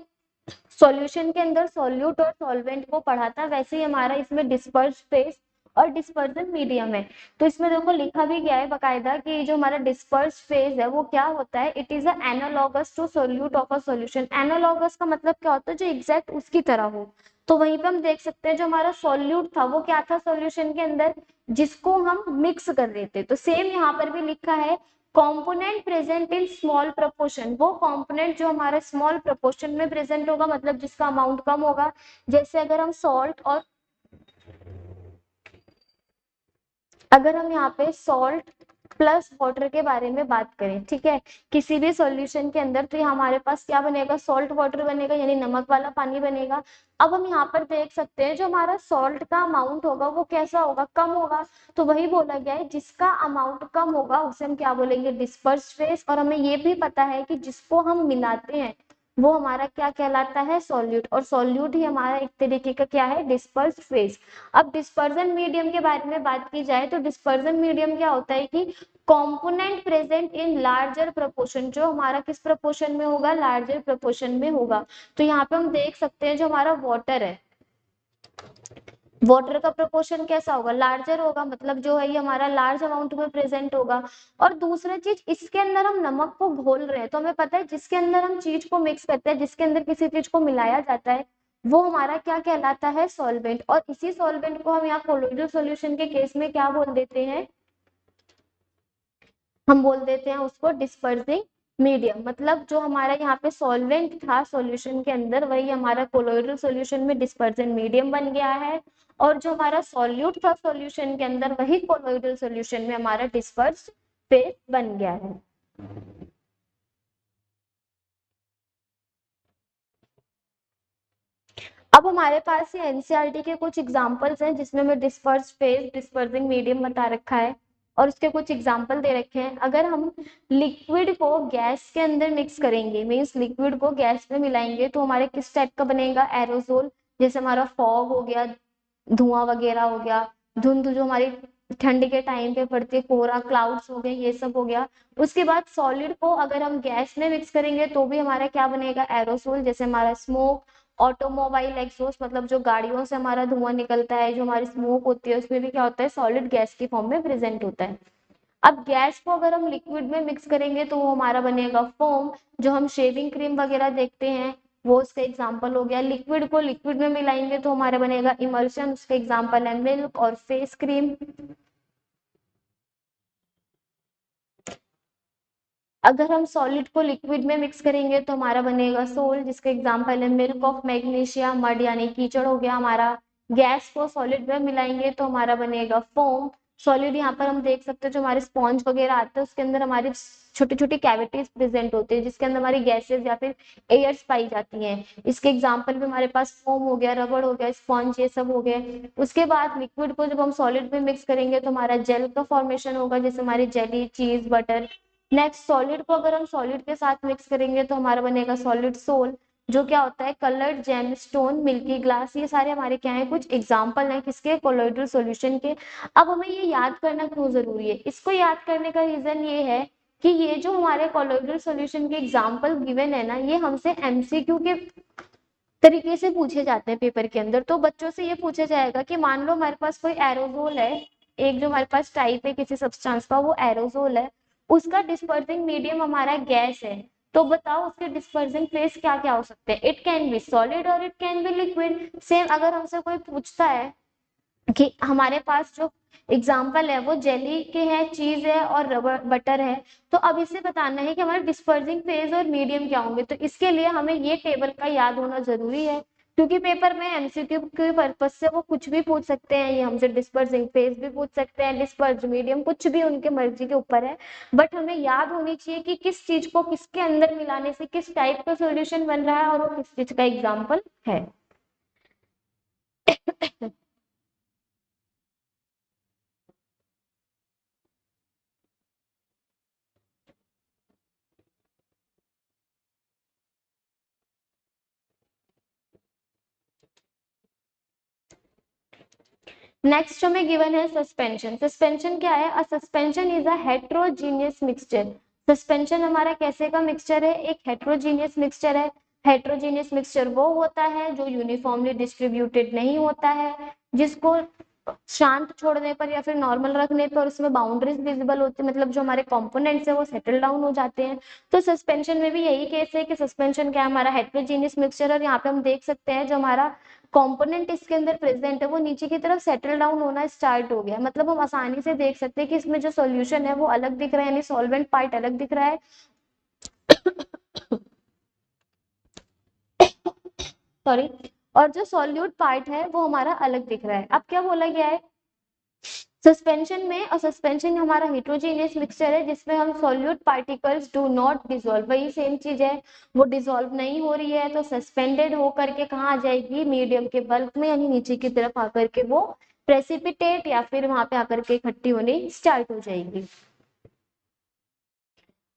सॉल्यूशन के अंदर सॉल्यूट और सॉल्वेंट को पढ़ा था वैसे ही हमारा इसमें डिस्पर्स फेस और डिस्पर्जन मीडियम है। तो इसमें देखो लिखा भी गया है बकायदा कि जो हमारा डिस्पर्स फेज है वो क्या होता है, it is analogous to solute of a solution. Analogous का मतलब क्या होता है, जो एग्जैक्ट उसकी तरह हो। तो वहीं पे हम देख सकते हैं जो हमारा सॉल्यूट था वो क्या था सॉल्यूशन के अंदर, जिसको हम मिक्स कर रहे थे। तो सेम यहाँ पर भी लिखा है component present in small proportion, वो कॉम्पोनेंट जो हमारा स्मॉल प्रोपोर्शन में प्रेजेंट होगा, मतलब जिसका अमाउंट कम होगा। जैसे अगर हम सॉल्ट और अगर हम यहाँ पे सॉल्ट प्लस वाटर के बारे में बात करें, ठीक है, किसी भी सॉल्यूशन के अंदर, तो ये हमारे पास क्या बनेगा, सॉल्ट वाटर बनेगा, यानी नमक वाला पानी बनेगा। अब हम यहाँ पर देख सकते हैं जो हमारा सॉल्ट का अमाउंट होगा वो कैसा होगा, कम होगा। तो वही बोला गया है, जिसका अमाउंट कम होगा उसे हम क्या बोलेंगे, डिस्पर्स फेस। और हमें ये भी पता है कि जिसको हम मिलाते हैं वो हमारा क्या कहलाता है, सॉल्यूट। और सॉल्यूट ही हमारा एक तरीके का क्या है, डिस्पर्स फेस। अब डिस्पर्जन मीडियम के बारे में बात की जाए तो डिस्पर्जन मीडियम क्या होता है कि component present in larger proportion, जो हमारा किस प्रोपोर्शन में होगा, लार्जर प्रोपोर्शन में होगा। तो यहाँ पे हम देख सकते हैं जो हमारा वाटर है, वाटर का प्रोपोर्शन कैसा होगा, लार्जर होगा, मतलब जो है ये हमारा लार्ज अमाउंट में प्रेजेंट होगा। और दूसरा चीज, इसके अंदर हम नमक को घोल रहे हैं, तो हमें पता है जिसके अंदर हम चीज को मिक्स करते हैं, जिसके अंदर किसी चीज को मिलाया जाता है, वो हमारा क्या कहलाता है, सॉल्वेंट। और इसी सॉल्वेंट को हम यहाँ कोलोइडल सॉल्यूशन के केस में क्या बोल देते हैं, हम बोल देते हैं उसको डिस्पर्सिंग मीडियम। मतलब जो हमारा यहाँ पे सॉल्वेंट था सॉल्यूशन के अंदर, वही हमारा कोलोइडल सॉल्यूशन में डिस्पर्जन मीडियम बन गया है। और जो हमारा सॉल्यूट था सॉल्यूशन के अंदर, वही कोलोइडल सॉल्यूशन में हमारा डिस्पर्स फेस बन गया है। अब हमारे पास ये एनसीईआरटी के कुछ एग्जांपल्स हैं जिसमें हमें डिस्पर्स फेस, डिस्पर्सिंग मीडियम बता रखा है और उसके कुछ एग्जांपल दे रखे हैं। अगर हम लिक्विड को गैस के अंदर मिक्स करेंगे, मींस लिक्विड को गैस में मिलाएंगे, तो हमारे किस टाइप का बनेगा, एरोसोल। जैसे हमारा फॉग हो गया, धुआं वगैरह हो गया, धुंध जो हमारी ठंड के टाइम पे पड़ती है, कोहरा, क्लाउड्स हो गए, ये सब हो गया। उसके बाद सॉलिड को अगर हम गैस में मिक्स करेंगे तो भी हमारा क्या बनेगा, एरोसोल। जैसे हमारा स्मोक, ऑटोमोबाइल एग्जॉस्ट, मतलब जो गाड़ियों से हमारा धुआं निकलता है, जो हमारी स्मोक होती है, उसमें भी क्या होता है, सॉलिड गैस की फॉर्म में प्रेजेंट होता है। अब गैस को अगर हम लिक्विड में मिक्स करेंगे तो वो हमारा बनेगा फोम। जो हम शेविंग क्रीम वगैरह देखते हैं वो उसका एग्जाम्पल हो गया। लिक्विड को लिक्विड में मिलाएंगे तो हमारा बनेगा इमल्शन, उसका एग्जाम्पल है मिल्क और फेस क्रीम। अगर हम सॉलिड को लिक्विड में मिक्स करेंगे तो हमारा बनेगा सोल, जिसका एग्जांपल है मिल्क ऑफ मैग्नीशिया, मड यानी कीचड़ हो गया हमारा। गैस को सॉलिड में मिलाएंगे तो हमारा बनेगा फोम। सॉलिड यहाँ पर हम देख सकते हैं जो हमारे स्पॉन्ज वगैरह आते हैं उसके अंदर हमारी छोटी छोटी कैविटीज प्रेजेंट होती है, जिसके अंदर हमारी गैसेज या फिर एयर्स पाई जाती हैं। इसके एग्जाम्पल भी हमारे पास फोम हो गया, रबड़ हो गया, स्पॉन्ज, ये सब हो गए। उसके बाद लिक्विड को जब हम सॉलिड में मिक्स करेंगे तो हमारा जेल का फॉर्मेशन होगा, जैसे हमारी जेली, चीज, बटर। नेक्स्ट सॉलिड को अगर हम सॉलिड के साथ मिक्स करेंगे तो हमारा बनेगा सॉलिड सोल, जो क्या होता है, कलर्ड जेमस्टोन, मिल्की ग्लास। ये सारे हमारे क्या है, कुछ एग्जाम्पल हैं किसके, कोलोइडल सॉल्यूशन के। अब हमें ये याद करना क्यों जरूरी है, इसको याद करने का रीजन ये है कि ये जो हमारे कोलोइडल सॉल्यूशन के एग्जाम्पल गिवन है ना, ये हमसे एमसीक्यू के तरीके से पूछे जाते हैं पेपर के अंदर। तो बच्चों से ये पूछा जाएगा कि मान लो हमारे पास कोई एरोजोल है, एक जो हमारे पास टाइप है किसी सब्सटेंस का, वो एरोजोल है, उसका डिस्पर्सिंग मीडियम हमारा गैस है। तो बताओ उसके डिस्पर्सिंग फेस क्या क्या हो सकते हैं, इट कैन बी सॉलिड और it can be liquid. Same अगर हमसे कोई पूछता है कि हमारे पास जो एग्जाम्पल है वो जेली के हैं, चीज है और रबर बटर है, तो अब इसे बताना है कि हमारे डिस्पर्सिंग फेज और मीडियम क्या होंगे। तो इसके लिए हमें ये टेबल का याद होना जरूरी है, क्योंकि पेपर में एमसीक्यू के पर्पज से वो कुछ भी पूछ सकते हैं। ये हमसे डिस्पर्सिंग फेज भी पूछ सकते हैं, डिस्पर्स मीडियम, कुछ भी उनके मर्जी के ऊपर है। बट हमें याद होनी चाहिए कि किस चीज को किसके अंदर मिलाने से किस टाइप का सोल्यूशन बन रहा है और वो किस चीज का एग्जाम्पल है। नेक्स्ट हमें गिवन है सस्पेंशन। सस्पेंशन क्या है, अ suspension is a heterogeneous mixture. Suspension हमारा कैसे का मिक्सचर है, एक हेट्रोजीनियस मिक्सचर है। हेट्रोजीनियस मिक्सचर वो होता है जो यूनिफॉर्मली डिस्ट्रीब्यूटेड नहीं होता है, जिसको शांत छोड़ने पर या फिर नॉर्मल रखने पर उसमें बाउंड्रीज विजिबल होती है, मतलब जो हमारे कंपोनेंट्स है वो सेटल डाउन हो जाते हैं। तो सस्पेंशन में भी यही केस है कि सस्पेंशन क्या है, हमारा हेटेरोजेनियस मिक्सचर, और यहाँ पे हम देख सकते हैं जो हमारा कंपोनेंट इसके अंदर प्रेजेंट है वो नीचे की तरफ सेटल डाउन होना स्टार्ट हो गया। मतलब हम आसानी से देख सकते हैं कि इसमें जो सॉल्यूशन है वो अलग दिख रहा है, यानी सॉल्वेंट पार्ट अलग दिख रहा है। सॉरी। और जो सॉल्यूट पार्ट है वो हमारा अलग दिख रहा है। अब क्या बोला गया है सस्पेंशन में, और सस्पेंशन हमारा हेट्रोजेनियस मिक्सचर है जिसमें हम solute particles do not dissolve, वही सेम चीज है, वो डिसॉल्व नहीं हो रही है तो सस्पेंडेड होकर के कहाँ आ जाएगी, मीडियम के बल्क में, यानी नीचे की तरफ आकर के वो प्रेसिपिटेट या फिर वहां पे आकर के इकट्ठी होनी स्टार्ट हो जाएगी।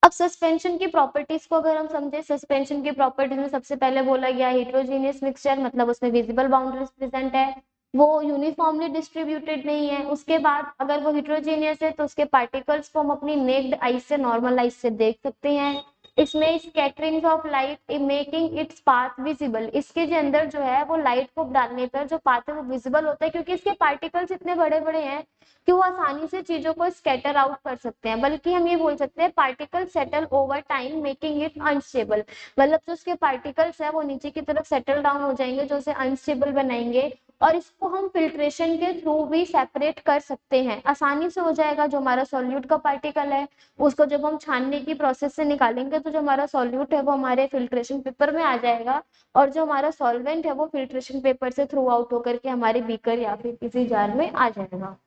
अब सस्पेंशन की प्रॉपर्टीज को अगर हम समझे, सस्पेंशन की प्रॉपर्टीज में सबसे पहले बोला गया हेट्रोजीनियस मिक्सचर, मतलब उसमें विजिबल बाउंड्रीज प्रेजेंट है, वो यूनिफॉर्मली डिस्ट्रीब्यूटेड नहीं है। उसके बाद अगर वो हेट्रोजीनियस है तो उसके पार्टिकल्स को हम अपनी नेक्ड आई से, नॉर्मल आई से देख सकते हैं। इसमें scattering of light making its path visible, इसके जो अंदर जो है वो लाइट को डालने पर जो पाथ है वो विजिबल होता है, क्योंकि इसके पार्टिकल्स इतने बड़े बड़े हैं कि वो आसानी से चीजों को स्कैटर आउट कर सकते हैं। बल्कि हम ये बोल सकते हैं particle settle over time making it unstable, मतलब जो उसके पार्टिकल्स है वो नीचे की तरफ सेटल डाउन हो जाएंगे जो उसे अनस्टेबल बनाएंगे। और इसको हम फिल्ट्रेशन के थ्रू भी सेपरेट कर सकते हैं, आसानी से हो जाएगा। जो हमारा सॉल्यूट का पार्टिकल है उसको जब हम छानने की प्रोसेस से निकालेंगे तो जो हमारा सॉल्यूट है वो हमारे फिल्ट्रेशन पेपर में आ जाएगा, और जो हमारा सॉल्वेंट है वो फिल्ट्रेशन पेपर से थ्रू आउट होकर के हमारे बीकर या फिर किसी जार में आ जाएगा।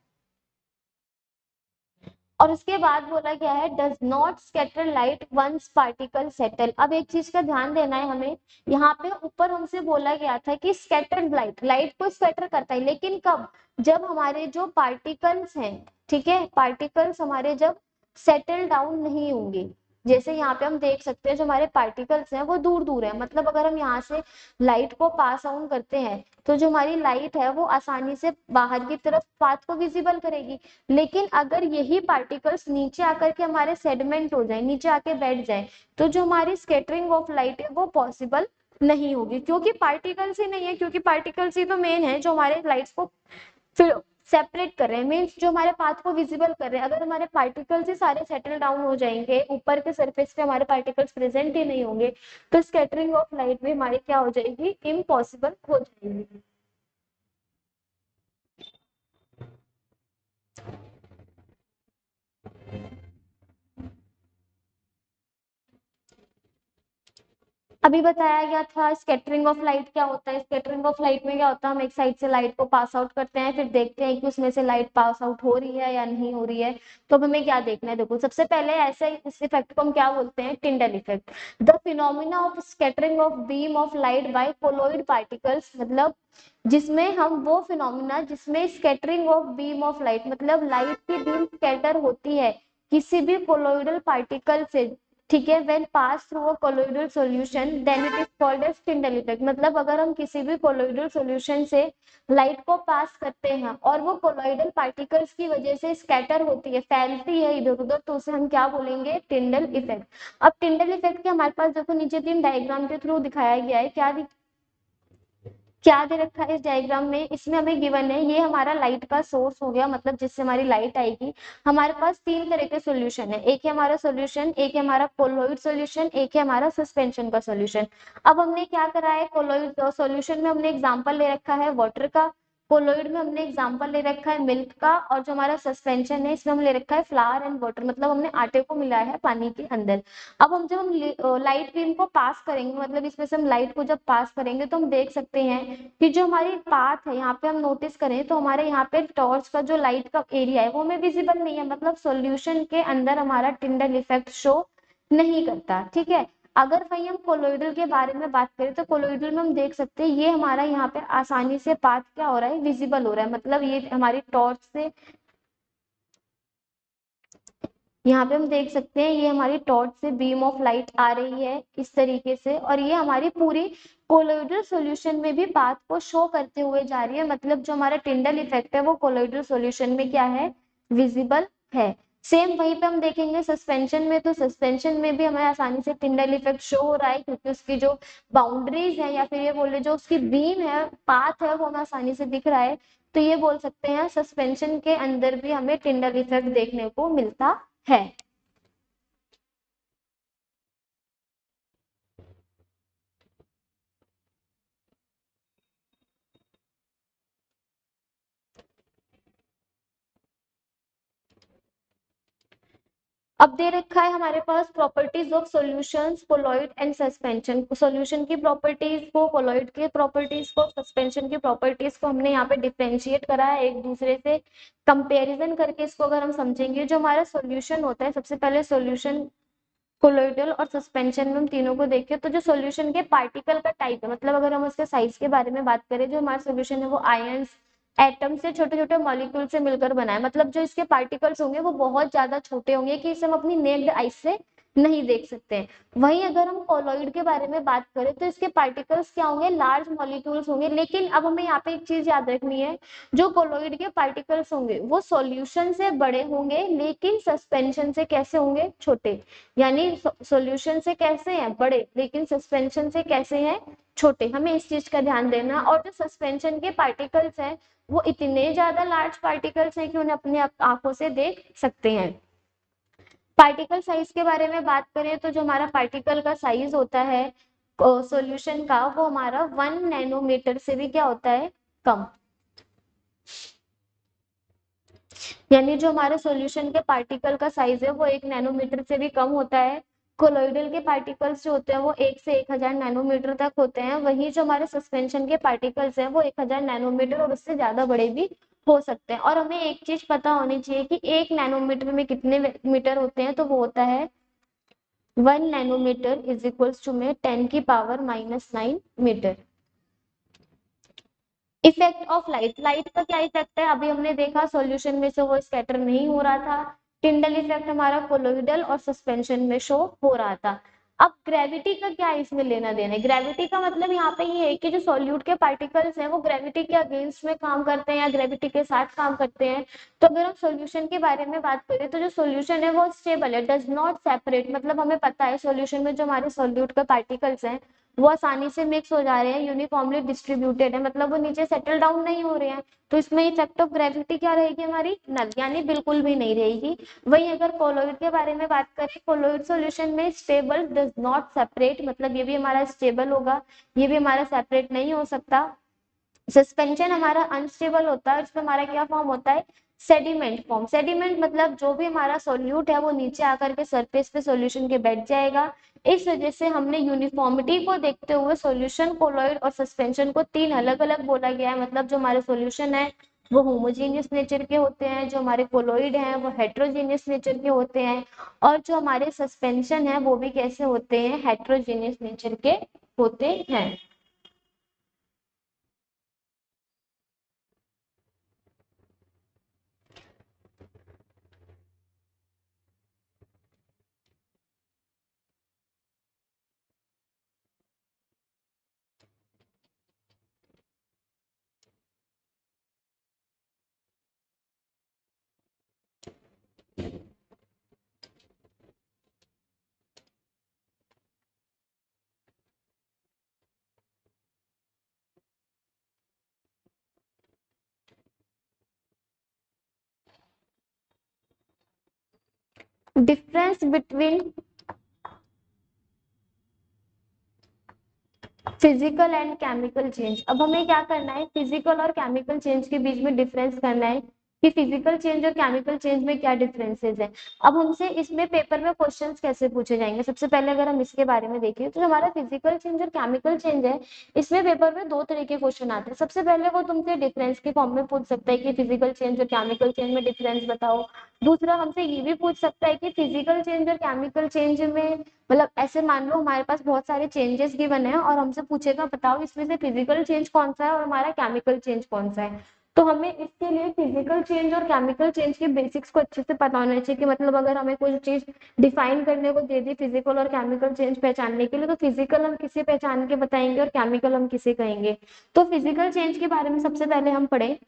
और उसके बाद बोला गया है does not scatter light once particle settle. अब एक चीज का ध्यान देना है हमें, यहाँ पे ऊपर हमसे बोला गया था कि स्कैटर्ड लाइट, लाइट को स्कैटर करता है, लेकिन कब, जब हमारे जो पार्टिकल्स हैं, ठीक है, पार्टिकल्स हमारे जब सेटल डाउन नहीं होंगे। जैसे यहाँ पे हम देख सकते हैं जो हमारे पार्टिकल्स हैं वो दूर दूर है, मतलब अगर हम यहाँ से लाइट को पास ऑन करते हैं तो जो हमारी लाइट है वो आसानी से बाहर की तरफ पाथ को विजिबल करेगी। लेकिन अगर यही पार्टिकल्स नीचे आकर के हमारे सेडिमेंट हो जाए, नीचे आके बैठ जाए, तो जो हमारी स्कैटरिंग ऑफ लाइट है वो पॉसिबल नहीं होगी, क्योंकि पार्टिकल्स ही नहीं है, क्योंकि पार्टिकल्स ही तो मेन है जो हमारे लाइट्स को फिर सेपरेट कर रहे हैं, मीन्स जो हमारे पाथ को विजिबल कर रहे हैं। अगर हमारे पार्टिकल्स ही सारे सेटल डाउन हो जाएंगे, ऊपर के सरफेस पे हमारे पार्टिकल्स प्रेजेंट ही नहीं होंगे, तो स्कैटरिंग ऑफ लाइट भी हमारी क्या हो जाएगी, इम्पॉसिबल हो जाएगी। अभी बताया गया था स्कैटरिंग ऑफ लाइट क्या होता है। स्कैटरिंग ऑफ लाइट में क्या होता है, हम एक साइड से लाइट को पास आउट करते हैं, फिर देखते हैं कि उसमें से लाइट पास आउट हो रही है या नहीं हो रही है। तो अब हमें क्या देखना है, देखो सबसे पहले ऐसे इस इफेक्ट को हम क्या बोलते हैं, Tyndall effect. The phenomena of scattering of beam of light by colloid particles, मतलब जिसमें हम वो फिनोमिना जिसमें scattering of beam of light, मतलब लाइट की बीम स्कैटर होती है किसी भी कोलोइडल पार्टिकल से, ठीक है, when pass through a colloidal solution then it is called as Tyndall effect. मतलब अगर हम किसी भी कोलोइडल सॉल्यूशन से लाइट को पास करते हैं और वो कोलोइडल पार्टिकल्स की वजह से स्कैटर होती है, फैलती है इधर उधर, तो उसे हम क्या बोलेंगे, टिंडल इफेक्ट। अब टिंडल इफेक्ट के हमारे पास देखो नीचे 3 डायग्राम के थ्रू दिखाया गया है, क्या दे रखा है इस डायग्राम में, इसमें हमें गिवन है ये हमारा लाइट का सोर्स हो गया, मतलब जिससे हमारी लाइट आएगी। हमारे पास 3 तरह के सॉल्यूशन है, एक है हमारा सॉल्यूशन, एक है हमारा कोलोइड सॉल्यूशन, एक है हमारा सस्पेंशन का सॉल्यूशन। अब हमने क्या करा है, कोलोइड सॉल्यूशन में हमने एग्जांपल ले रखा है वाटर का, कोलोइड में हमने एग्जांपल ले रखा है मिल्क का, और जो हमारा सस्पेंशन है इसमें हम ले रखा है फ्लावर एंड वाटर, मतलब हमने आटे को मिलाया है पानी के अंदर। अब हम जब हम लाइट बीम को पास करेंगे, मतलब इसमें से हम लाइट को जब पास करेंगे तो हम देख सकते हैं कि जो हमारी पाथ है यहाँ पे हम नोटिस करें तो हमारे यहाँ पे टॉर्च का जो लाइट का एरिया है वो हमें विजिबल नहीं है, मतलब सॉल्यूशन के अंदर हमारा टिंडल इफेक्ट शो नहीं करता, ठीक है। अगर वही हम कोलोइडल के बारे में बात करें तो कोलोइडल में हम देख सकते हैं ये हमारा यहाँ पे आसानी से पाथ क्या हो रहा है, विजिबल हो रहा है, मतलब ये हमारी टॉर्च से, यहाँ पे हम देख सकते हैं ये हमारी टॉर्च से बीम ऑफ लाइट आ रही है इस तरीके से, और ये हमारी पूरी कोलोइडल सॉल्यूशन में भी पाथ को शो करते हुए जा रही है, मतलब जो हमारा टिंडल इफेक्ट है वो कोलोइडल सॉल्यूशन में क्या है, विजिबल है। सेम वहीं पे हम देखेंगे सस्पेंशन में, तो सस्पेंशन में भी हमें आसानी से टिंडल इफेक्ट शो हो रहा है, क्योंकि उसकी जो बाउंड्रीज है या फिर ये बोले जो उसकी बीम है, पाथ है, वो हमें आसानी से दिख रहा है। तो ये बोल सकते हैं सस्पेंशन के अंदर भी हमें टिंडल इफेक्ट देखने को मिलता है। अब दे रखा है हमारे पास properties of solutions, colloid and suspension. Solution की प्रॉपर्टीज को, कोलॉइड की प्रॉपर्टीज को, सस्पेंशन की प्रॉपर्टीज को हमने यहाँ पे डिफरेंशिएट करा है एक दूसरे से कंपैरिजन करके। इसको अगर हम समझेंगे, जो हमारा सॉल्यूशन होता है, सबसे पहले सॉल्यूशन कोलोइडल और सस्पेंशन में हम तीनों को देखें, तो जो सॉल्यूशन के पार्टिकल का टाइप है, मतलब अगर हम उसके साइज के बारे में बात करें, जो हमारा सॉल्यूशन है वो आयंस, एटम से, छोटे छोटे मॉलिक्यूल से मिलकर बना है। मतलब जो इसके पार्टिकल्स होंगे वो बहुत ज्यादा छोटे होंगे कि इसे हम अपनी नेक्ड आई से नहीं देख सकते हैं। वहीं अगर हम कोलॉइड के बारे में बात करें तो इसके पार्टिकल्स क्या होंगे, लार्ज मॉलिक्यूल्स होंगे। लेकिन अब हमें यहाँ पे एक चीज याद रखनी है, जो कोलॉइड के पार्टिकल्स होंगे वो सॉल्यूशन से बड़े होंगे, लेकिन सस्पेंशन से कैसे होंगे, छोटे। यानी सॉल्यूशन से कैसे हैं, बड़े, लेकिन सस्पेंशन से कैसे हैं, छोटे। हमें इस चीज का ध्यान देना। और जो सस्पेंशन के पार्टिकल्स हैं वो इतने ज्यादा लार्ज पार्टिकल्स हैं कि उन्हें अपने आंखों से देख सकते हैं। पार्टिकल साइज के बारे में बात करें तो जो हमारा पार्टिकल का साइज होता है सॉल्यूशन का, वो हमारा 1 नैनोमीटर से भी क्या होता है, कम। यानी जो हमारे सॉल्यूशन के पार्टिकल का साइज है वो 1 नैनोमीटर से भी कम होता है। कोलोइडल के पार्टिकल्स जो होते हैं वो 1 से 1000 नैनोमीटर तक होते हैं। वहीं जो हमारे सस्पेंशन के पार्टिकल्स हैं वो 1000 नैनोमीटर और उससे ज्यादा बड़े भी हो सकते हैं। और हमें एक चीज पता होनी चाहिए कि 1 नैनोमीटर में कितने मीटर होते हैं, तो वो होता है 1 नैनोमीटर इज इक्वल्स टू में 10⁻⁹मीटर। इफेक्ट ऑफ लाइट, लाइट का क्या इफेक्ट है, अभी हमने देखा सॉल्यूशन में से वो स्कैटर नहीं हो रहा था। टिंडल इफेक्ट हमारा कोलोइडल और सस्पेंशन में शो हो रहा था। अब ग्रेविटी का क्या इसमें लेना देना है, ग्रेविटी का मतलब यहाँ पे ये है कि जो सॉल्यूट के पार्टिकल्स हैं वो ग्रेविटी के अगेंस्ट में काम करते हैं या ग्रेविटी के साथ काम करते हैं। तो अगर हम सॉल्यूशन के बारे में बात करें तो जो सॉल्यूशन है वो स्टेबल है, डज नॉट सेपरेट। मतलब हमें पता है सॉल्यूशन में जो हमारे सॉल्यूट के पार्टिकल्स हैं वो आसानी से मिक्स हो जा रहे हैं, यूनिफॉर्मली डिस्ट्रीब्यूटेड है, मतलब वो नीचे सेटल डाउन नहीं हो रहे हैं। तो इसमें इफेक्ट ऑफ ग्रेविटी क्या रहेगी हमारी, नल, यानी बिल्कुल भी नहीं रहेगी। वहीं अगर कोलोइड के बारे में बात करें, कोलोइड सॉल्यूशन में स्टेबल, डज नॉट सेपरेट, मतलब ये भी हमारा स्टेबल होगा, ये भी हमारा सेपरेट नहीं हो सकता। सस्पेंशन हमारा अनस्टेबल होता है, इसमें हमारा क्या फॉर्म होता है, सेडिमेंट फॉर्म। सेडिमेंट मतलब जो भी हमारा सॉल्यूट है वो नीचे आकर के सरफेस पे सॉल्यूशन के बैठ जाएगा। इस वजह से हमने यूनिफॉर्मिटी को देखते हुए सॉल्यूशन, कोलॉइड और सस्पेंशन को तीन अलग अलग बोला गया है। मतलब जो हमारे सॉल्यूशन है वो होमोजेनियस नेचर के होते हैं, जो हमारे कोलॉइड हैं वो हेट्रोजेनियस नेचर के होते हैं, और जो हमारे सस्पेंशन है वो भी कैसे होते हैं, हेट्रोजेनियस नेचर के होते हैं। Difference between physical and chemical change. अब हमें क्या करना है, फिजिकल और केमिकल चेंज के बीच में डिफरेंस करना है कि फिजिकल चेंज और केमिकल चेंज में क्या डिफरेंसेस है। अब हमसे इसमें पेपर में क्वेश्चंस कैसे पूछे जाएंगे, सबसे पहले अगर हम इसके बारे में देखें तो हमारा फिजिकल चेंज और केमिकल चेंज है, इसमें पेपर में दो तरह के क्वेश्चन आते हैं। सबसे पहले वो तुमसे डिफरेंस के फॉर्म में पूछ सकता है कि फिजिकल चेंज और केमिकल चेंज में डिफरेंस बताओ। दूसरा हमसे ये भी पूछ सकता है कि फिजिकल चेंज और केमिकल चेंज में, मतलब ऐसे मान लो हमारे पास बहुत सारे चेंजेस गिवन है और हमसे पूछेगा बताओ इसमें से फिजिकल चेंज कौन सा है और हमारा केमिकल चेंज कौन सा है। तो हमें इसके लिए फिजिकल चेंज और केमिकल चेंज के बेसिक्स को अच्छे से पता होना चाहिए कि मतलब अगर हमें कोई चीज डिफाइन करने को दे दी फिजिकल और केमिकल चेंज पहचानने के लिए, तो फिजिकल हम किसे पहचान के बताएंगे और केमिकल हम किसे कहेंगे। तो फिजिकल चेंज के बारे में सबसे पहले हम पढ़े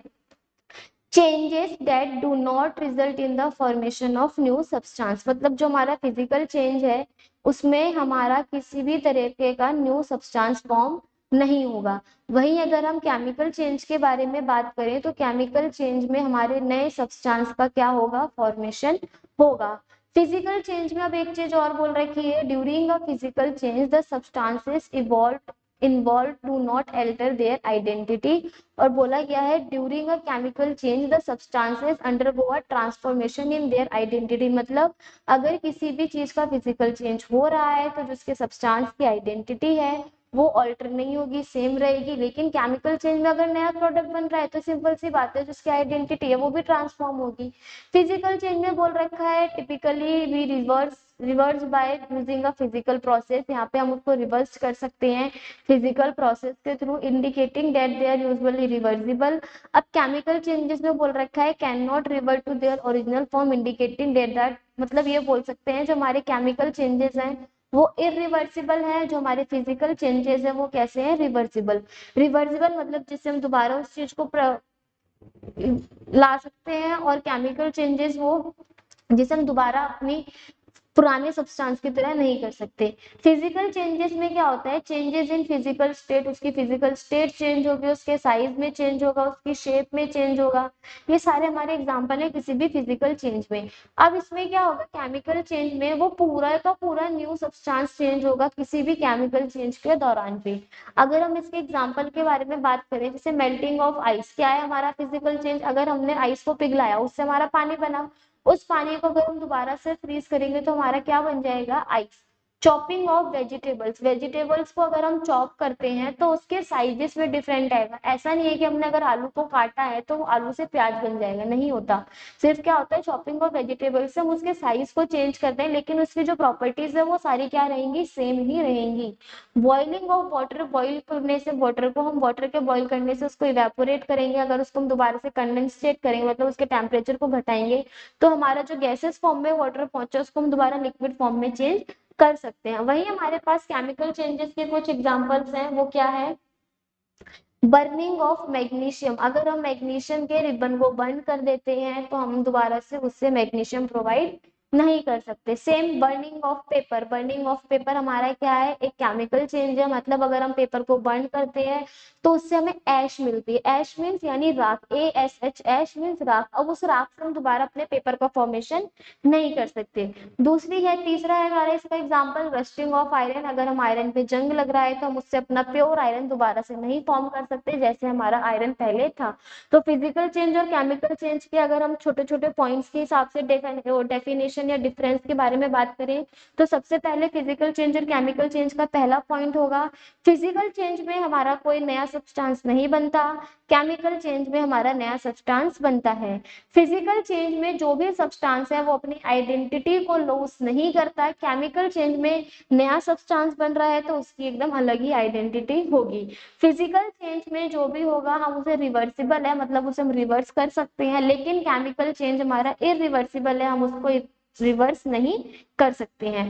changes that do not result in the formation of new substance, मतलब जो हमारा फिजिकल चेंज है उसमें हमारा किसी भी तरीके का न्यू सब्सटेंस फॉर्म नहीं होगा। वहीं अगर हम केमिकल चेंज के बारे में बात करें तो केमिकल चेंज में हमारे नए सब्सटेंस का क्या होगा, फॉर्मेशन होगा। फिजिकल चेंज में अब एक चीज और बोल रखी है, during a physical change the substances evolve involve do not alter their identity. और बोला गया है during a chemical change the substances undergo a transformation in their identity, मतलब अगर किसी भी चीज का फिजिकल चेंज हो रहा है तो जिसके सब्सटेंस की आइडेंटिटी है वो ऑल्टर नहीं होगी, सेम रहेगी। लेकिन केमिकल चेंज में अगर नया प्रोडक्ट बन रहा है तो सिंपल सी बात है जिसकी आइडेंटिटी है वो भी ट्रांसफॉर्म होगी। फिजिकल चेंज में बोल रखा है typically we reverse by using a physical process, यहाँ पे हम उसको रिवर्स कर सकते हैं फिजिकल प्रोसेस के थ्रू, indicating that they are usually reversible. अब केमिकल चेंजेस में बोल रखा है can not revert to their original form, indicating that मतलब ये बोल सकते हैं जो हमारे केमिकल चेंजेस हैं वो इरिवर्सिबल है, जो हमारे फिजिकल चेंजेस है वो कैसे हैं, रिवर्सिबल। रिवर्सिबल मतलब जिससे हम दोबारा उस चीज को ला सकते हैं, और केमिकल चेंजेस वो जिसे हम दोबारा अपनी पुराने सब्सटेंस की तरह नहीं कर सकते। फिजिकल चेंजेस में क्या होता है, चेंजेस इन फिजिकल स्टेट, उसकी फिजिकल स्टेट चेंज होगी, उसके साइज में चेंज होगा, उसकी शेप में चेंज होगा। ये सारे हमारे एग्जांपल है किसी भी फिजिकल चेंज में। अब इसमें क्या होगा, केमिकल चेंज में वो पूरा का पूरा न्यू सब्सटेंस चेंज होगा किसी भी केमिकल चेंज के दौरान पे। अगर हम इसके एग्जाम्पल के बारे में बात करें, जैसे मेल्टिंग ऑफ आइस, क्या है हमारा फिजिकल चेंज, अगर हमने आइस को पिघलाया उससे हमारा पानी बना, उस पानी को अगर हम दोबारा से फ्रीज करेंगे तो हमारा क्या बन जाएगा, ice. Chopping of vegetables, vegetables को अगर हम चॉप करते हैं तो उसके साइजेस में डिफरेंट आएगा। ऐसा नहीं है कि हमने अगर आलू को काटा है तो आलू से प्याज बन जाएगा, नहीं होता। सिर्फ क्या होता है, चॉपिंग ऑफ वेजिटेबल्स से हम उसके साइज को चेंज करते हैं लेकिन उसकी जो प्रॉपर्टीज है वो सारी क्या रहेंगी, सेम ही रहेंगी। बॉइलिंग ऑफ वाटर, बॉइल करने से वाटर को हम वाटर के बॉइल करने से उसको इवेपोरेट करेंगे, अगर उसको हम दोबारा से कंडेंसेट करेंगे मतलब उसके टेम्परेचर को घटाएंगे तो हमारा जो गैसेस फॉर्म में वाटर पहुंचा उसको हम दोबारा लिक्विड फॉर्म में चेंज कर सकते हैं। वही हमारे पास केमिकल चेंजेस के कुछ एग्जांपल्स हैं, वो क्या है, बर्निंग ऑफ मैग्नीशियम, अगर हम मैग्नीशियम के रिबन को बर्न कर देते हैं तो हम दोबारा से उससे मैग्नीशियम प्रोवाइड नहीं कर सकते। Same burning of paper, burning of paper हमारा क्या है, एक केमिकल चेंज है, मतलब अगर हम पेपर को बर्न करते हैं तो उससे हमें ऐश मिलती है। ऐश मीन्स यानी राख, ASH, ऐश मीन्स राख। अब उस राख से हम दोबारा अपने पेपर का फॉर्मेशन नहीं कर सकते। दूसरी है, तीसरा है हमारा इसका एग्जांपल रस्टिंग ऑफ आयरन, अगर हम आयरन पे जंग लग रहा है तो हम उससे अपना प्योर आयरन दोबारा से नहीं फॉर्म कर सकते जैसे हमारा आयरन पहले था। तो फिजिकल चेंज और केमिकल चेंज के अगर हम छोटे छोटे पॉइंट्स के हिसाब से डेफिनेशन या डिफरेंस के बारे में बात करें तो सबसे पहले फिजिकल चेंज और केमिकल चेंज का पहला पॉइंट होगा, फिजिकल चेंज में हमारा कोई नया सब्सटेंस नहीं बनता, केमिकल चेंज में हमारा नया सब्सटेंस बनता है। फिजिकल चेंज में जो भी सब्सटेंस है वो अपनी आइडेंटिटी को लॉस नहीं करता है, केमिकल चेंज में नया सब्सटेंस बन रहा है तो उसकी एकदम अलग ही आइडेंटिटी होगी। फिजिकल चेंज में जो भी होगा हम उसे रिवर्सिबल है, मतलब उसे हम रिवर्स कर सकते हैं, लेकिन केमिकल चेंज हमारा इरिवर्सिबल है, हम उसको रिवर्स नहीं कर सकते हैं।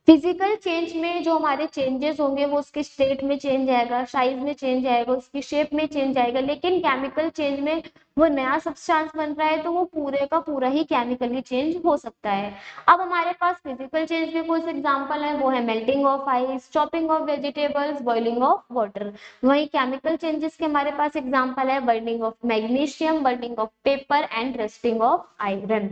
फिजिकल चेंज में जो हमारे चेंजेस होंगे वो उसके स्टेट में चेंज आएगा, साइज में चेंज आएगा, उसकी शेप में चेंज आएगा, लेकिन केमिकल चेंज में वो नया सब्सटेंस बन रहा है तो वो पूरे का पूरा ही केमिकली चेंज हो सकता है। अब हमारे पास फिजिकल चेंज में कुछ एग्जांपल है, वो है melting of ice, chopping of vegetables, boiling of water. वही केमिकल चेंजेस के हमारे पास एग्जांपल है burning of magnesium, burning of paper and rusting of iron.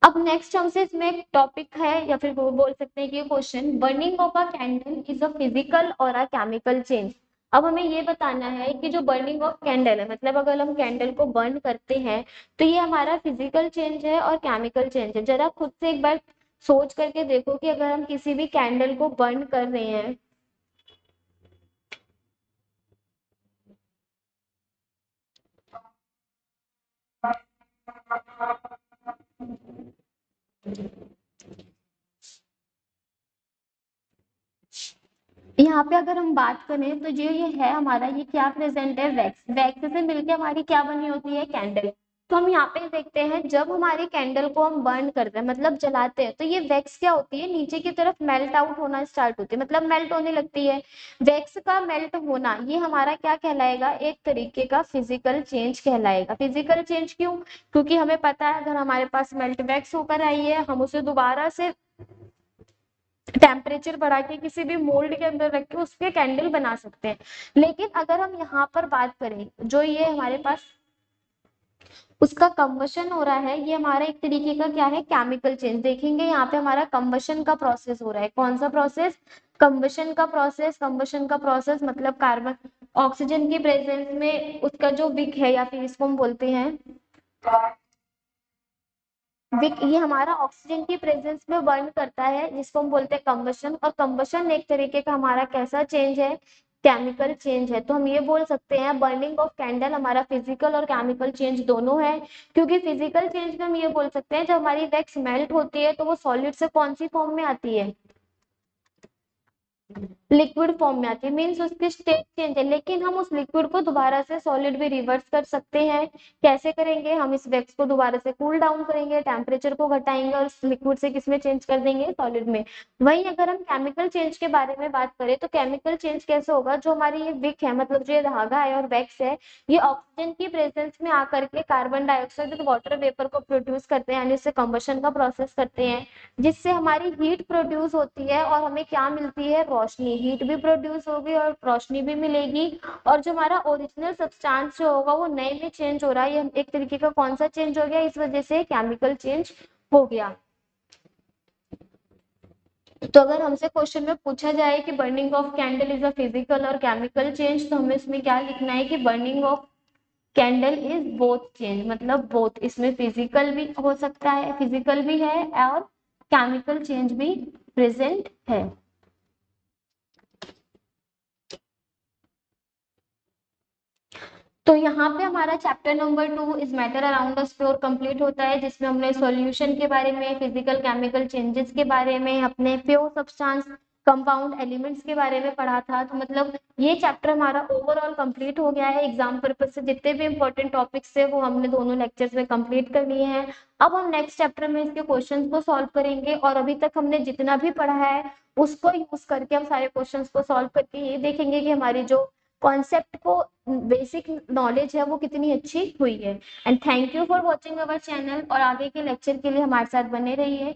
अब नेक्स्ट हमसे इसमें एक टॉपिक है या फिर वो बोल सकते हैं कि question, burning of a candle is a physical और अ केमिकल चेंज। अब हमें ये बताना है कि जो बर्निंग ऑफ कैंडल है, मतलब अगर हम कैंडल को बर्न करते हैं तो ये हमारा फिजिकल चेंज है और केमिकल चेंज है। जरा खुद से एक बार सोच करके देखो कि अगर हम किसी भी कैंडल को बर्न कर रहे हैं यहाँ पे अगर हम बात करें तो जो ये है हमारा, ये क्या प्रेजेंट है, वैक्स, वैक्स से मिलके हमारी क्या बनी होती है, कैंडल। तो हम यहाँ पे देखते हैं जब हमारी कैंडल को हम बर्न करते हैं मतलब जलाते हैं तो ये वैक्स क्या होती है नीचे की तरफ मेल्ट आउट होना स्टार्ट होती है मतलब मेल्ट होने लगती है। वैक्स का मेल्ट होना ये हमारा क्या कहलाएगा एक तरीके का फिजिकल चेंज कहलाएगा। फिजिकल चेंज क्यों? क्योंकि हमें पता है अगर हमारे पास मेल्ट वैक्स होकर आई है हम उसे दोबारा से टेम्परेचर बढ़ा के किसी भी मोल्ड के अंदर रख के उसके कैंडल बना सकते हैं। लेकिन अगर हम यहाँ पर बात करें जो ये हमारे पास उसका कंबशन हो रहा है ये हमारा एक तरीके का क्या है केमिकल चेंज। देखेंगे यहाँ पे हमारा कंबशन का प्रोसेस हो रहा है। कौन सा प्रोसेस? कंबशन का प्रोसेस। कंबशन का प्रोसेस मतलब कार्बन ऑक्सीजन की प्रेजेंस में उसका जो विक है या फिर इसको हम बोलते हैं विक, ये हमारा ऑक्सीजन की प्रेजेंस में बर्न करता है जिसको हम बोलते हैं कंबशन। और कंबशन एक तरीके का हमारा कैसा चेंज है? केमिकल चेंज है। तो हम ये बोल सकते हैं बर्निंग ऑफ कैंडल हमारा फिजिकल और केमिकल चेंज दोनों है। क्योंकि फिजिकल चेंज में हम ये बोल सकते हैं जब हमारी वैक्स मेल्ट होती है तो वो सॉलिड से कौन सी फॉर्म में आती है? लिक्विड फॉर्म में आती है। मीन्स उसकी स्टेट चेंज है। लेकिन हम उस लिक्विड को दोबारा से सॉलिड में रिवर्स कर सकते हैं। कैसे करेंगे? हम इस वैक्स को दोबारा से कूल डाउन करेंगे टेम्परेचर को घटाएंगे और लिक्विड से किसमें चेंज कर देंगे? सॉलिड में। वहीं अगर हम केमिकल चेंज के बारे में बात करें तो केमिकल चेंज कैसे होगा? जो हमारी ये विक है मतलब जो ये धागा है और वैक्स है ये ऑक्सीजन की प्रेजेंस में आकर के कार्बन डाइऑक्साइड और वाटर वेपर को प्रोड्यूस करते हैं यानी इससे कंबशन का प्रोसेस करते हैं जिससे हमारी हीट प्रोड्यूस होती है और हमें क्या मिलती है? रोशनी। हीट भी प्रोड्यूस होगी और रोशनी भी मिलेगी। और जो हमारा ओरिजिनल सब्सटेंस जो होगा वो नए में चेंज हो रहा है। ये एक तरीके का कौन सा चेंज हो गया? इस वजह से केमिकल चेंज हो गया। तो अगर हमसे क्वेश्चन में पूछा जाए कि burning of candle is a physical और केमिकल चेंज तो हमें इसमें क्या लिखना है कि burning of candle is both change मतलब बोथ। इसमें फिजिकल भी हो सकता है फिजिकल भी है और केमिकल चेंज भी प्रेजेंट है। तो यहाँ पे हमारा chapter number 2 is matter around the sphere complete होता है जिसमें हमने सॉल्यूशन के बारे में फिजिकल केमिकल चेंजेस के बारे में अपने प्योर सब्सटेंस कंपाउंड एलिमेंट्स के बारे में पढ़ा था। तो मतलब ये चैप्टर हमारा ओवरऑल कंप्लीट हो गया है। एग्जाम पर्पज से जितने भी इंपॉर्टेंट टॉपिक्स थे वो हमने दोनों लेक्चर्स में कंप्लीट कर लिए हैं। अब हम नेक्स्ट चैप्टर में इसके क्वेश्चंस को सॉल्व करेंगे और अभी तक हमने जितना भी पढ़ा है उसको यूज करके हम सारे क्वेश्चंस को सॉल्व करके ये देखेंगे कि हमारी जो कॉन्सेप्ट को बेसिक नॉलेज है वो कितनी अच्छी हुई है। And thank you for watching our channel और आगे के लेक्चर के लिए हमारे साथ बने रहिए।